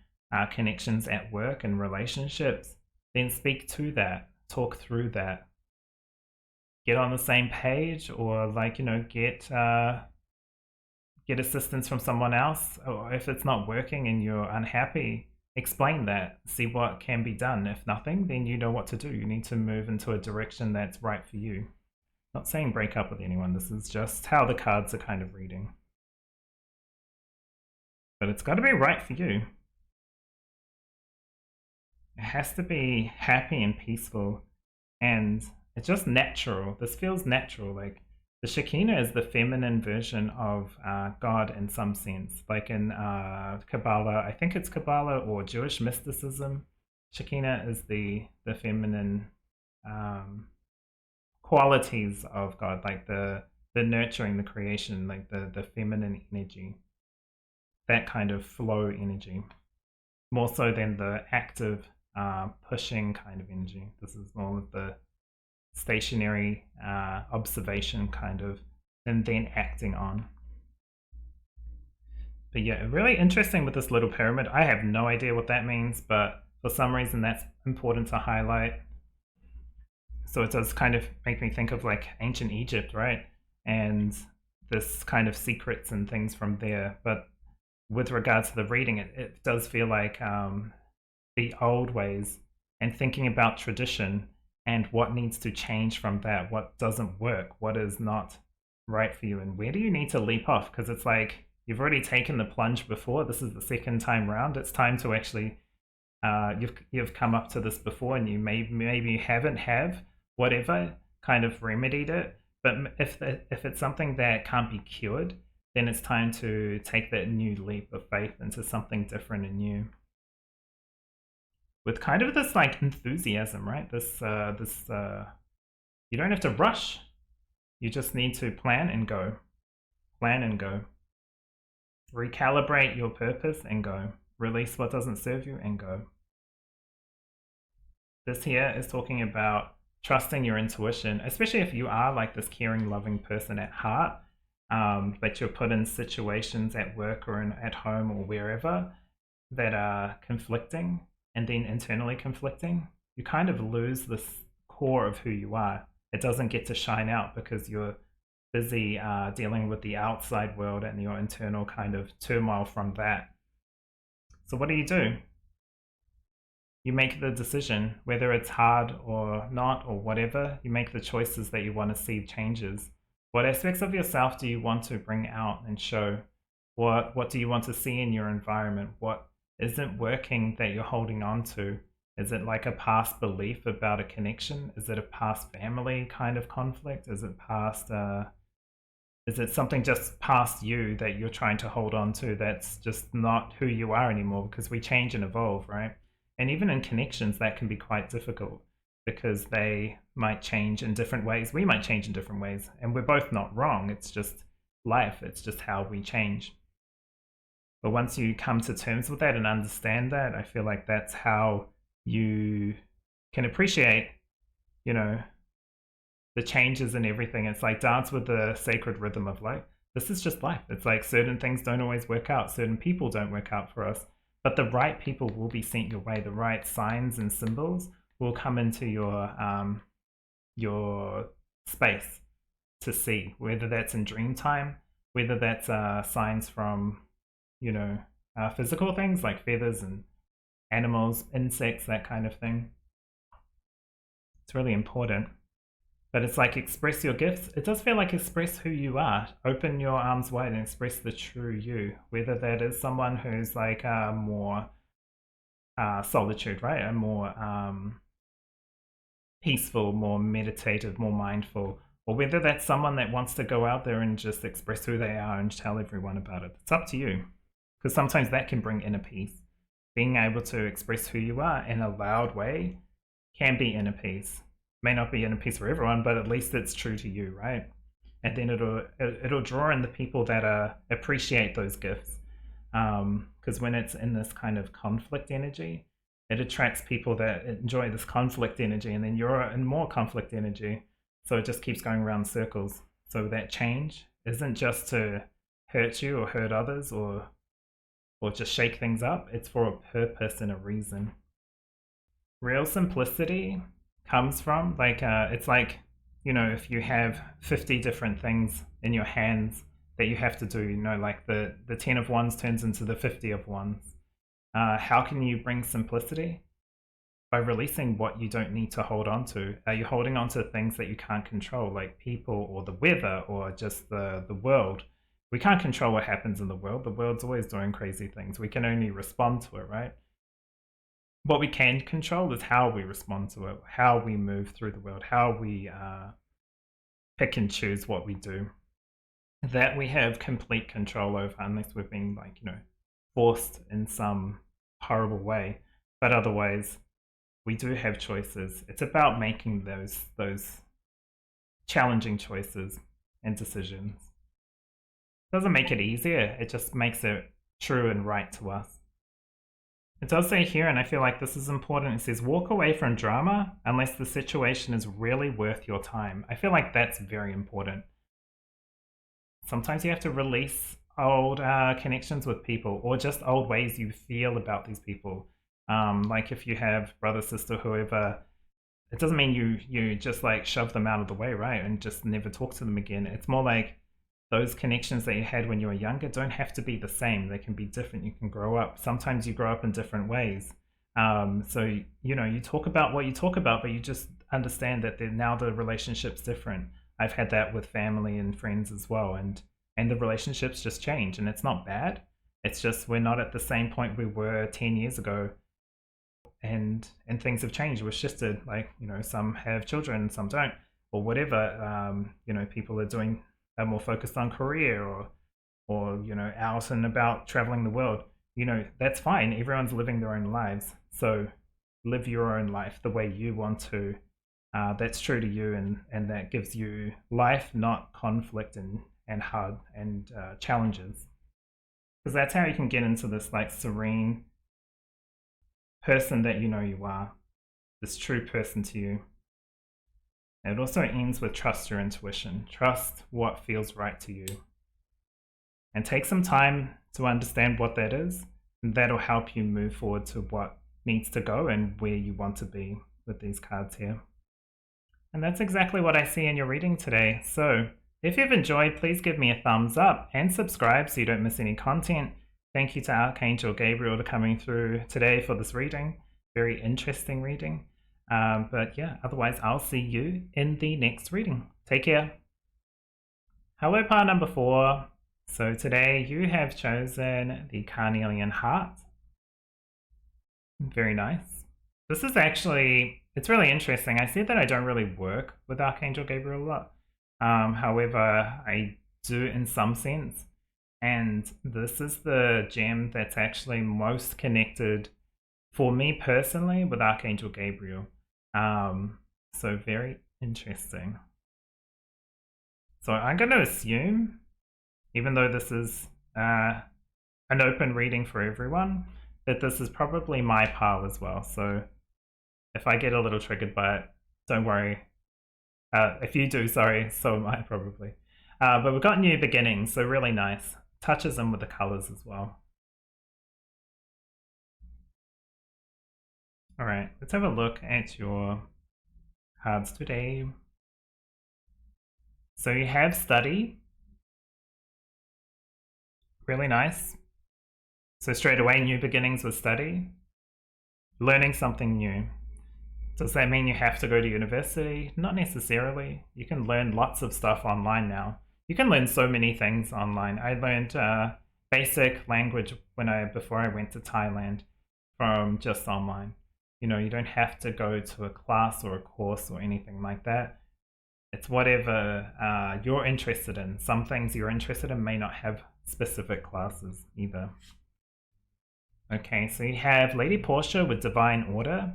connections at work and relationships, then speak to that, talk through that, get on the same page, or like, you know, get assistance from someone else. Or if it's not working and you're unhappy, explain that, see what can be done. If nothing, then you know what to do. You need to move into a direction that's right for you. Not saying break up with anyone, this is just how the cards are kind of reading. But it's got to be right for you. It has to be happy and peaceful, and it's just natural. This feels natural. Like the Shekinah is the feminine version of God in some sense. Like in Kabbalah, I think it's Kabbalah or Jewish mysticism, Shekinah is the feminine qualities of God, like the nurturing, the creation, like the feminine energy, that kind of flow energy, more so than the active pushing kind of energy. This is more of the stationary observation kind of, and then acting on. But yeah, really interesting with this little pyramid. I have no idea what that means, but for some reason that's important to highlight. So it does kind of make me think of like ancient Egypt, right? And this kind of secrets and things from there. But with regards to the reading, it does feel like the old ways and thinking about tradition and what needs to change from that, what doesn't work, what is not right for you, and where do you need to leap off? Because it's like you've already taken the plunge before. This is the second time round. It's time to actually you've come up to this before, and you maybe you haven't have whatever kind of remedied it. But if it's something that can't be cured, then it's time to take that new leap of faith into something different and new. With kind of this like enthusiasm, right? This you don't have to rush. You just need to plan and go. Plan and go. Recalibrate your purpose and go. Release what doesn't serve you and go. This here is talking about trusting your intuition, especially if you are like this caring, loving person at heart, but you're put in situations at work or at home or wherever that are conflicting and then internally conflicting. You kind of lose this core of who you are. It doesn't get to shine out because you're busy dealing with the outside world and your internal kind of turmoil from that. So what do? You make the decision, whether it's hard or not or whatever, you make the choices that you want to see changes. What aspects of yourself do you want to bring out and show? What do you want to see in your environment? What isn't working that you're holding on to? Is it like a past belief about a connection? Is it a past family kind of conflict? Is it past is it something just past you that you're trying to hold on to that's just not who you are anymore? Because we change and evolve, right? And even in connections, that can be quite difficult because they might change in different ways. We might change in different ways, and we're both not wrong. It's just life. It's just how we change. But once you come to terms with that and understand that, I feel like that's how you can appreciate, you know, the changes and everything. It's like dance with the sacred rhythm of life. This is just life. It's like certain things don't always work out. Certain people don't work out for us. But the right people will be sent your way. The right signs and symbols will come into your space to see, whether that's in dream time, whether that's signs from, you know, physical things like feathers and animals, insects, that kind of thing. It's really important. But it's like express your gifts. It does feel like express who you are. Open your arms wide and express the true you. Whether that is someone who's like more solitude, right? A more peaceful, more meditative, more mindful. Or whether that's someone that wants to go out there and just express who they are and tell everyone about it. It's up to you. Because sometimes that can bring inner peace. Being able to express who you are in a loud way can be inner peace. May not be inner peace for everyone, but at least it's true to you, right? And then it'll draw in the people that appreciate those gifts. Because when it's in this kind of conflict energy, it attracts people that enjoy this conflict energy, and then you're in more conflict energy. So it just keeps going around circles. So that change isn't just to hurt you or hurt others or just shake things up. It's for a purpose and a reason. Real simplicity comes from like it's like, you know, if you have 50 different things in your hands that you have to do, you know, like the 10 of wands turns into the 50 of wands. How can you bring simplicity? By releasing what you don't need to hold on to. Are you holding on to things that you can't control, like people or the weather or just the world? We can't control what happens in the world. The world's always doing crazy things. We can only respond to it, right? What we can control is how we respond to it, how we move through the world, how we pick and choose what we do. That we have complete control over, unless we're being like, you know, forced in some horrible way. But otherwise, we do have choices. It's about making those challenging choices and decisions. It doesn't make it easier. It just makes it true and right to us. It does say here, and I feel like this is important, it says walk away from drama unless the situation is really worth your time. I feel like that's very important. Sometimes you have to release old connections with people, or just old ways you feel about these people. Like if you have brother, sister, whoever, it doesn't mean you just like shove them out of the way, right? And just never talk to them again. It's more like those connections that you had when you were younger don't have to be the same. They can be different. You can grow up. Sometimes you grow up in different ways. So, you talk about what you talk about, but you just understand that now the relationship's different. I've had that with family and friends as well. And the relationships just change, and it's not bad. It's just we're not at the same point we were 10 years ago. And things have changed. We've shifted. Like, some have children, some don't, or whatever. People are more focused on career, or out and about traveling the world. That's fine. Everyone's living their own lives, so live your own life the way you want to. That's true to you, and that gives you life, not conflict and hard and challenges, because that's how you can get into this like serene person that you are, this true person to you. And it also ends with trust your intuition. Trust what feels right to you. And take some time to understand what that is. And that'll help you move forward to what needs to go and where you want to be with these cards here. And that's exactly what I see in your reading today. So if you've enjoyed, please give me a thumbs up and subscribe so you don't miss any content. Thank you to Archangel Gabriel for coming through today for this reading. Very interesting reading. But yeah, otherwise I'll see you in the next reading. Take care. Hello, part number 4. So today you have chosen the Carnelian heart. Very nice. This is actually, it's really interesting. I said that I don't really work with Archangel Gabriel a lot. However, I do in some sense. And this is the gem that's actually most connected for me personally with Archangel Gabriel. So very interesting. So I'm going to assume, even though this is an open reading for everyone, that this is probably my pile as well. So if I get a little triggered by it, don't worry. If you do, sorry, so am I probably. But we've got new beginnings, so really nice. Touches them with the colors as well. All right, let's have a look at your cards today. So you have study. Really nice. So straight away, new beginnings with study. Learning something new. Does that mean you have to go to university? Not necessarily. You can learn lots of stuff online now. You can learn so many things online. I learned basic language before I went to Thailand from just online. You don't have to go to a class or a course or anything like that. It's whatever you're interested in. Some things you're interested in may not have specific classes either. Okay, so you have Lady Portia with Divine Order.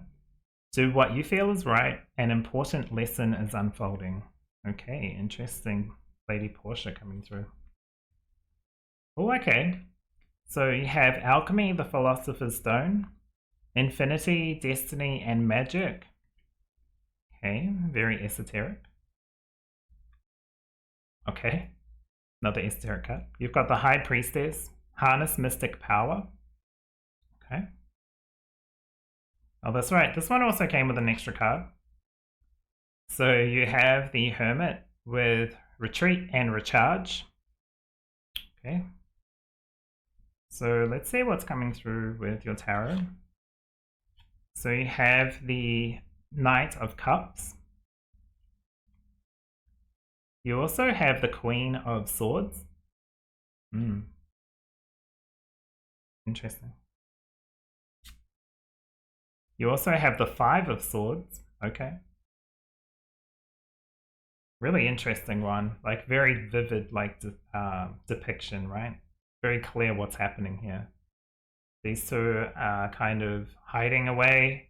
Do what you feel is right. An important lesson is unfolding. Okay, interesting. Lady Portia coming through. Oh, okay. So you have Alchemy, the Philosopher's Stone, Infinity, Destiny, and Magic. Okay, very esoteric. Okay, another esoteric card. You've got the High Priestess, Harness Mystic Power. Okay. Oh, that's right. This one also came with an extra card. So you have the Hermit with Retreat and Recharge. Okay. So let's see what's coming through with your tarot. So you have the Knight of Cups. You also have the Queen of Swords. Interesting. You also have the Five of Swords. Okay. Really interesting one. Like very vivid, like depiction, right? Very clear what's happening here. These two are kind of hiding away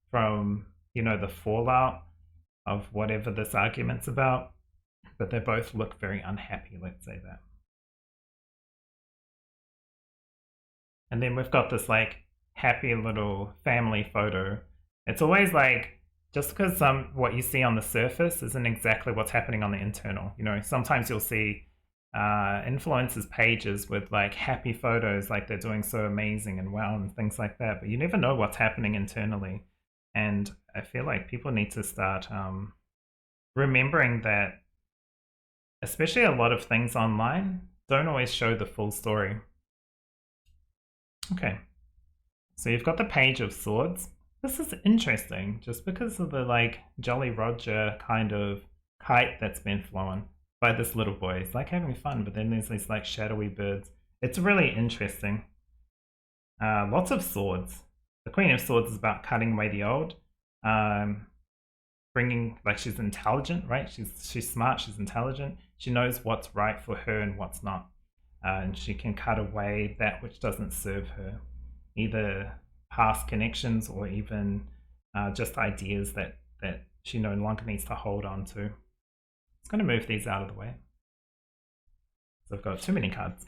from, the fallout of whatever this argument's about. But they both look very unhappy, let's say that. And then we've got this like happy little family photo. It's always like, just because what you see on the surface isn't exactly what's happening on the internal. You know, sometimes you'll see influencers pages with like happy photos, like they're doing so amazing and well and things like that, but you never know what's happening internally. And I feel like people need to start remembering that, especially a lot of things online don't always show the full story. Okay, so you've got the Page of Swords. This is interesting just because of the like Jolly Roger kind of kite that's been flown by this little boy. He's like having fun, but then there's these like shadowy birds. It's really interesting. Lots of swords. The Queen of Swords is about cutting away the old, bringing, like, she's intelligent, right? She's smart, she's intelligent. She knows what's right for her and what's not, and she can cut away that which doesn't serve her, either past connections or even just ideas that she no longer needs to hold on to. It's going to move these out of the way. So I've got too many cards.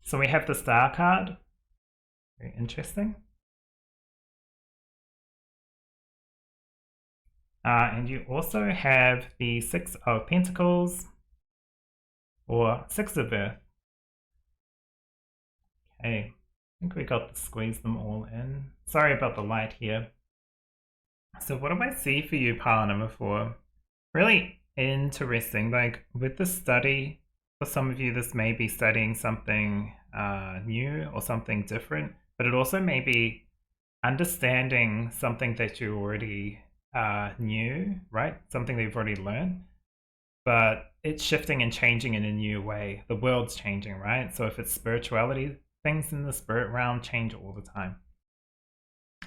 So we have the Star card. Very interesting. And you also have the Six of Pentacles, or Six of Earth. Okay, I think we got to squeeze them all in. Sorry about the light here. So what do I see for you, pile number 4? Really interesting. Like with the study, for some of you, this may be studying something new or something different, but it also may be understanding something that you already knew, right? Something that you've already learned, but it's shifting and changing in a new way. The world's changing, right? So if it's spirituality, things in the spirit realm change all the time.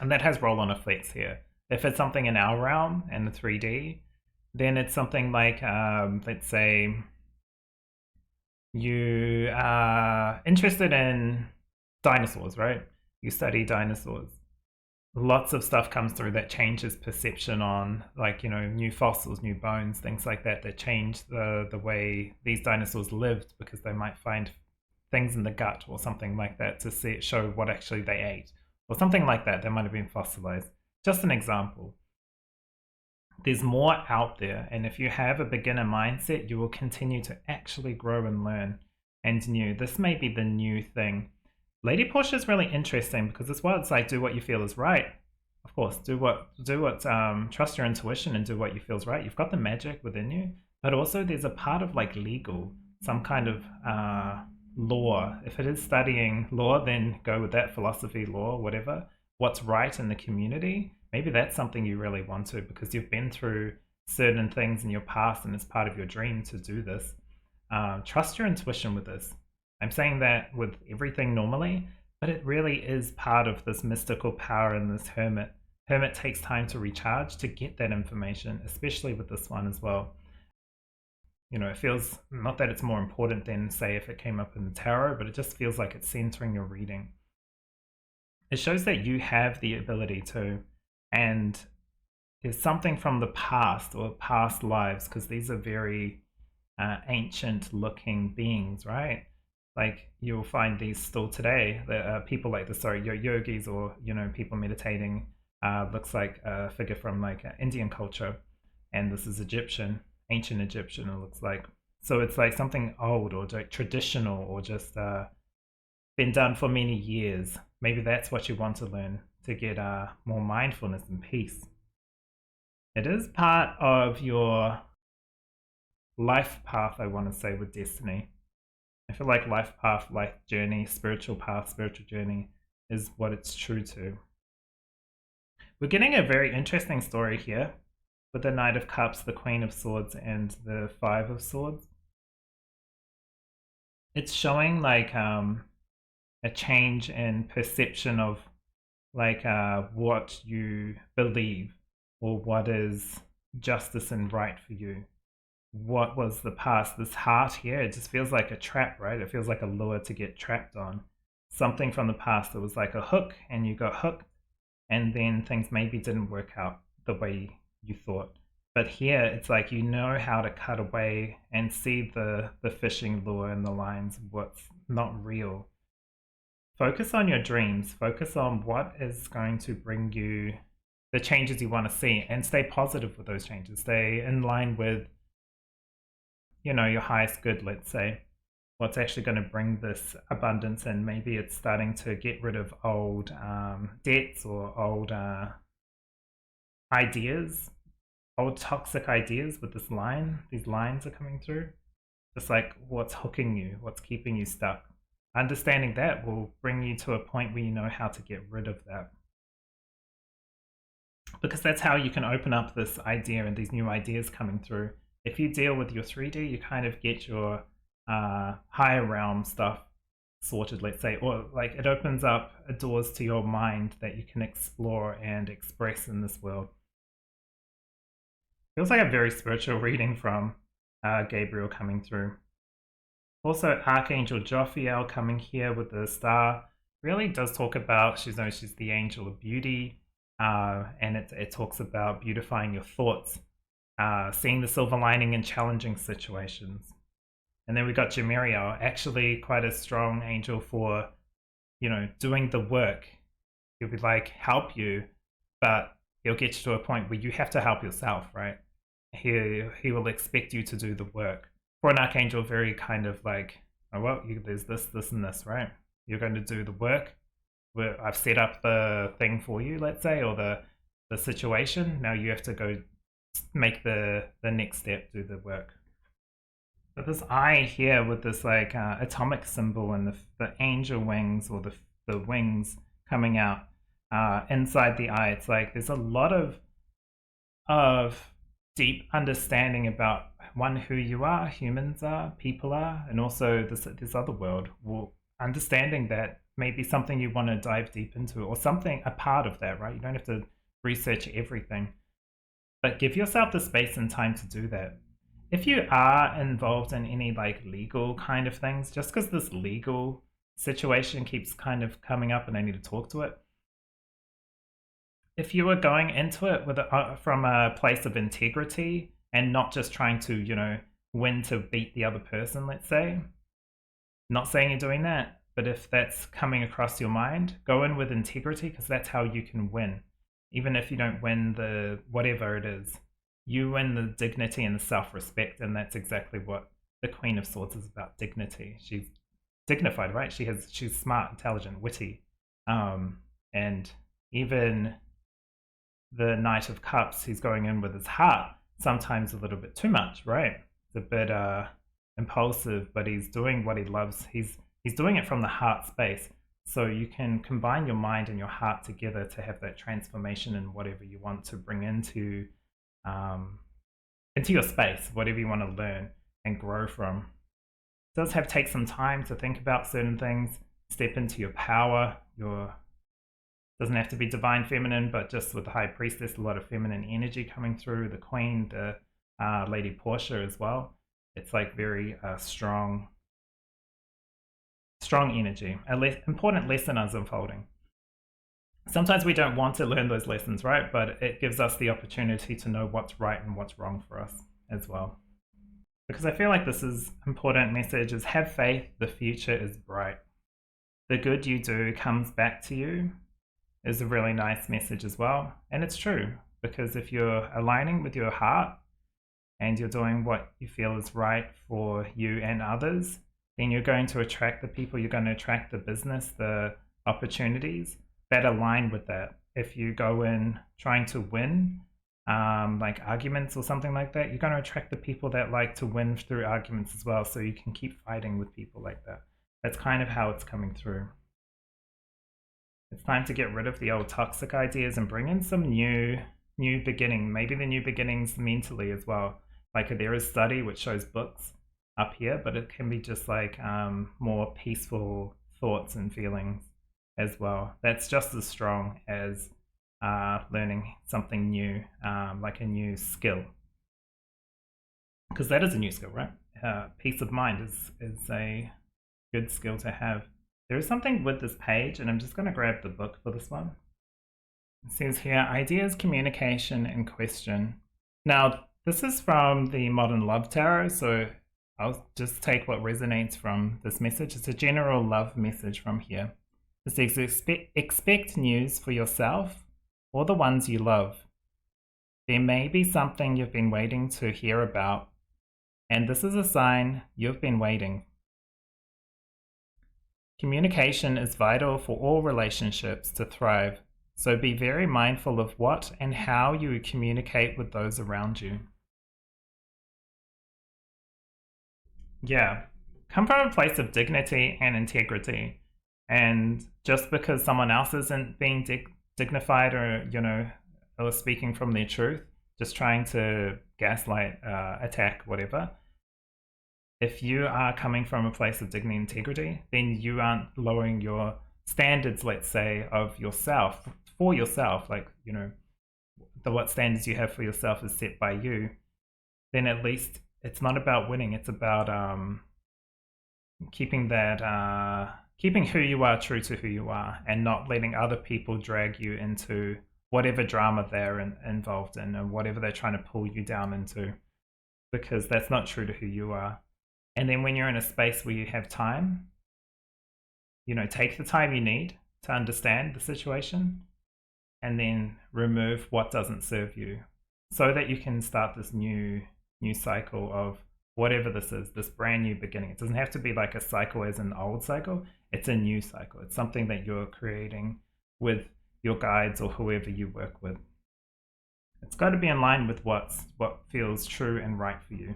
And that has roll-on effects here. If it's something in our realm and the 3D, then it's something like, let's say, you are interested in dinosaurs, right? You study dinosaurs. Lots of stuff comes through that changes perception on, like, you know, new fossils, new bones, things like that, that change the way these dinosaurs lived, because they might find things in the gut or something like that to show what actually they ate, or something like that. They might have been fossilized. Just an example. There's more out there, and if you have a beginner mindset, you will continue to actually grow and learn. And new, this may be the new thing. Lady Portia is really interesting because as well, it's like, do what you feel is right. Of course, trust your intuition and do what you feel is right. You've got the magic within you, but also there's a part of like legal, some kind of law. If it is studying law, then go with that, philosophy, law, whatever. What's right in the community, maybe that's something you really want to, because you've been through certain things in your past and it's part of your dream to do this. Trust your intuition with this. I'm saying that with everything normally, but it really is part of this mystical power in this hermit. Hermit takes time to recharge to get that information, especially with this one as well. You know, it feels, not that it's more important than, say, if it came up in the tarot, but it just feels like it's centering your reading. It shows that you have the ability to, and there's something from the past or past lives, because these are very ancient looking beings, right? Like you'll find these still today. People like the yogis, or, you know, people meditating. Looks like a figure from like Indian culture, and this is Egyptian, ancient Egyptian. It looks like, so it's like something old or like traditional, or just been done for many years. Maybe that's what you want to learn to get more mindfulness and peace. It is part of your life path, I want to say, with destiny. I feel like life path, life journey, spiritual path, spiritual journey is what it's true to. We're getting a very interesting story here with the Knight of Cups, the Queen of Swords, and the Five of Swords. It's showing like a change in perception of like what you believe, or what is justice and right for you. What was the past? This heart here, it just feels like a trap, right? It feels like a lure to get trapped on. Something from the past that was like a hook, and you got hooked, and then things maybe didn't work out the way you thought. But here, it's like you know how to cut away and see the fishing lure and the lines, what's not real. focus on your dreams, focus on what is going to bring you the changes you want to see, and stay positive with those changes. Stay in line with, you know, your highest good, let's say. What's actually going to bring this abundance, and maybe it's starting to get rid of old debts or old ideas, old toxic ideas with this line. These lines are coming through. Just like what's hooking you, what's keeping you stuck. Understanding that will bring you to a point where you know how to get rid of that. Because that's how you can open up this idea and these new ideas coming through. If you deal with your 3D, you kind of get your higher realm stuff sorted, let's say, or like it opens up doors to your mind that you can explore and express in this world. Feels like a very spiritual reading from Gabriel coming through. Also, Archangel Gabriel coming here with the star really does talk about, she's the angel of beauty, and it talks about beautifying your thoughts, seeing the silver lining in challenging situations. And then we got Gabriel, actually quite a strong angel for, you know, doing the work. He'll be like, help you, but he'll get you to a point where you have to help yourself, right? He will expect you to do the work. For an archangel, very kind of like, oh, well, there's this, and this, right? You're going to do the work. I've set up the thing for you, let's say, or the situation. Now you have to go make the next step, do the work. But this eye here with this like atomic symbol and the angel wings, or the wings coming out inside the eye, it's like there's a lot of deep understanding about one, who you are, humans are, people are, and also this other world. Well, understanding that may be something you want to dive deep into, or something, a part of that, right? You don't have to research everything, but give yourself the space and time to do that. If you are involved in any like legal kind of things, just because this legal situation keeps kind of coming up and I need to talk to it, if you are going into it with from a place of integrity and not just trying to, you know, win to beat the other person, let's say, not saying you're doing that, but if that's coming across your mind, go in with integrity, because that's how you can win. Even if you don't win the whatever it is, you win the dignity and the self-respect, and that's exactly what the Queen of Swords is about, dignity. She's dignified, right? She's smart, intelligent, witty, and even the Knight of Cups, he's going in with his heart, sometimes a little bit too much, right? It's a bit impulsive, but he's doing what he loves. He's doing it from the heart space. So you can combine your mind and your heart together to have that transformation in whatever you want to bring into your space, whatever you want to learn and grow from. It does take some time to think about certain things, step into your power. Doesn't have to be divine feminine, but just with the High Priestess, a lot of feminine energy coming through. The Queen, the Lady Portia as well. It's like very strong energy. Important lesson is unfolding. Sometimes we don't want to learn those lessons, right? But it gives us the opportunity to know what's right and what's wrong for us as well. Because I feel like this is important message is have faith, the future is bright. The good you do comes back to you is a really nice message as well. And it's true, because if you're aligning with your heart and you're doing what you feel is right for you and others, then you're going to attract the people, you're going to attract the business, the opportunities that align with that. If you go in trying to win, like arguments or something like that, you're going to attract the people that like to win through arguments as well. So you can keep fighting with people like that. That's kind of how it's coming through. It's time to get rid of the old toxic ideas and bring in some new beginning. Maybe the new beginnings mentally as well. Like there is study which shows books up here, but it can be just like more peaceful thoughts and feelings as well. That's just as strong as learning something new, like a new skill. Because that is a new skill, right? Peace of mind is a good skill to have. There is something with this page, and I'm just going to grab the book for this one. It says here, ideas, communication, and question. Now, this is from the Modern Love Tarot, so I'll just take what resonates from this message. It's a general love message from here. It says expect news for yourself or the ones you love. There may be something you've been waiting to hear about, and this is a sign you've been waiting. Communication is vital for all relationships to thrive, so be very mindful of what and how you communicate with those around you. Yeah, come from a place of dignity and integrity. And just because someone else isn't being dignified or, or speaking from their truth, just trying to gaslight, attack, whatever, if you are coming from a place of dignity and integrity, then you aren't lowering your standards, let's say, of yourself, for yourself, like, what standards you have for yourself is set by you. Then at least it's not about winning, it's about keeping who you are true to who you are, and not letting other people drag you into whatever drama they're involved in, and whatever they're trying to pull you down into, because that's not true to who you are. And then when you're in a space where you have time, take the time you need to understand the situation, and then remove what doesn't serve you, so that you can start this new cycle of whatever this is, this brand new beginning. It doesn't have to be like a cycle as an old cycle. It's a new cycle. It's something that you're creating with your guides or whoever you work with. It's got to be in line with what feels true and right for you.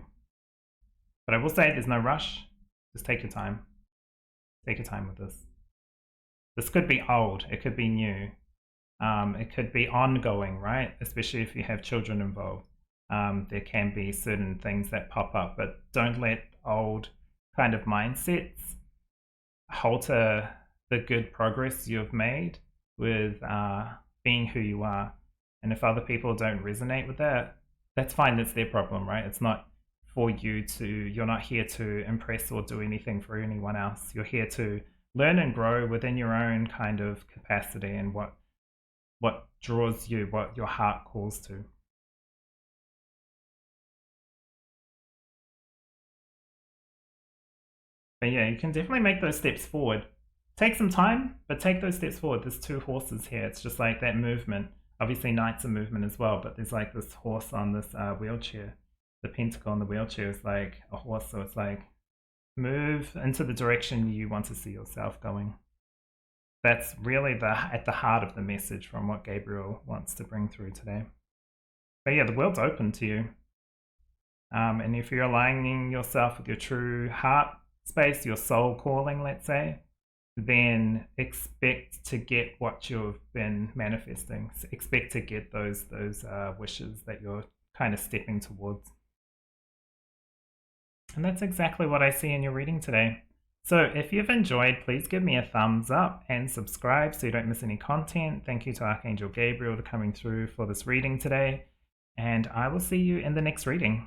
But I will say there's no rush. Just take your time. Take your time with this. This could be old. It could be new. It could be ongoing, right? Especially if you have children involved. There can be certain things that pop up, but don't let old kind of mindsets halter the good progress you've made with being who you are. And if other people don't resonate with that, that's fine. That's their problem, right? It's not for you you're not here to impress or do anything for anyone else. You're here to learn and grow within your own kind of capacity and what draws you, what your heart calls to. But yeah, you can definitely make those steps forward. Take some time, but take those steps forward. There's two horses here. It's just like that movement. Obviously, knight's a movement as well, but there's like this horse on this wheelchair. The pentacle on the wheelchair is like a horse, so it's like move into the direction you want to see yourself going. That's really at the heart of the message from what Gabriel wants to bring through today. But yeah, the world's open to you. And if you're aligning yourself with your true heart space, your soul calling, let's say, then expect to get what you've been manifesting. Expect to get those wishes that you're kind of stepping towards. And that's exactly what I see in your reading today. So if you've enjoyed, please give me a thumbs up and subscribe so you don't miss any content. Thank you to Archangel Gabriel for coming through for this reading today. And I will see you in the next reading.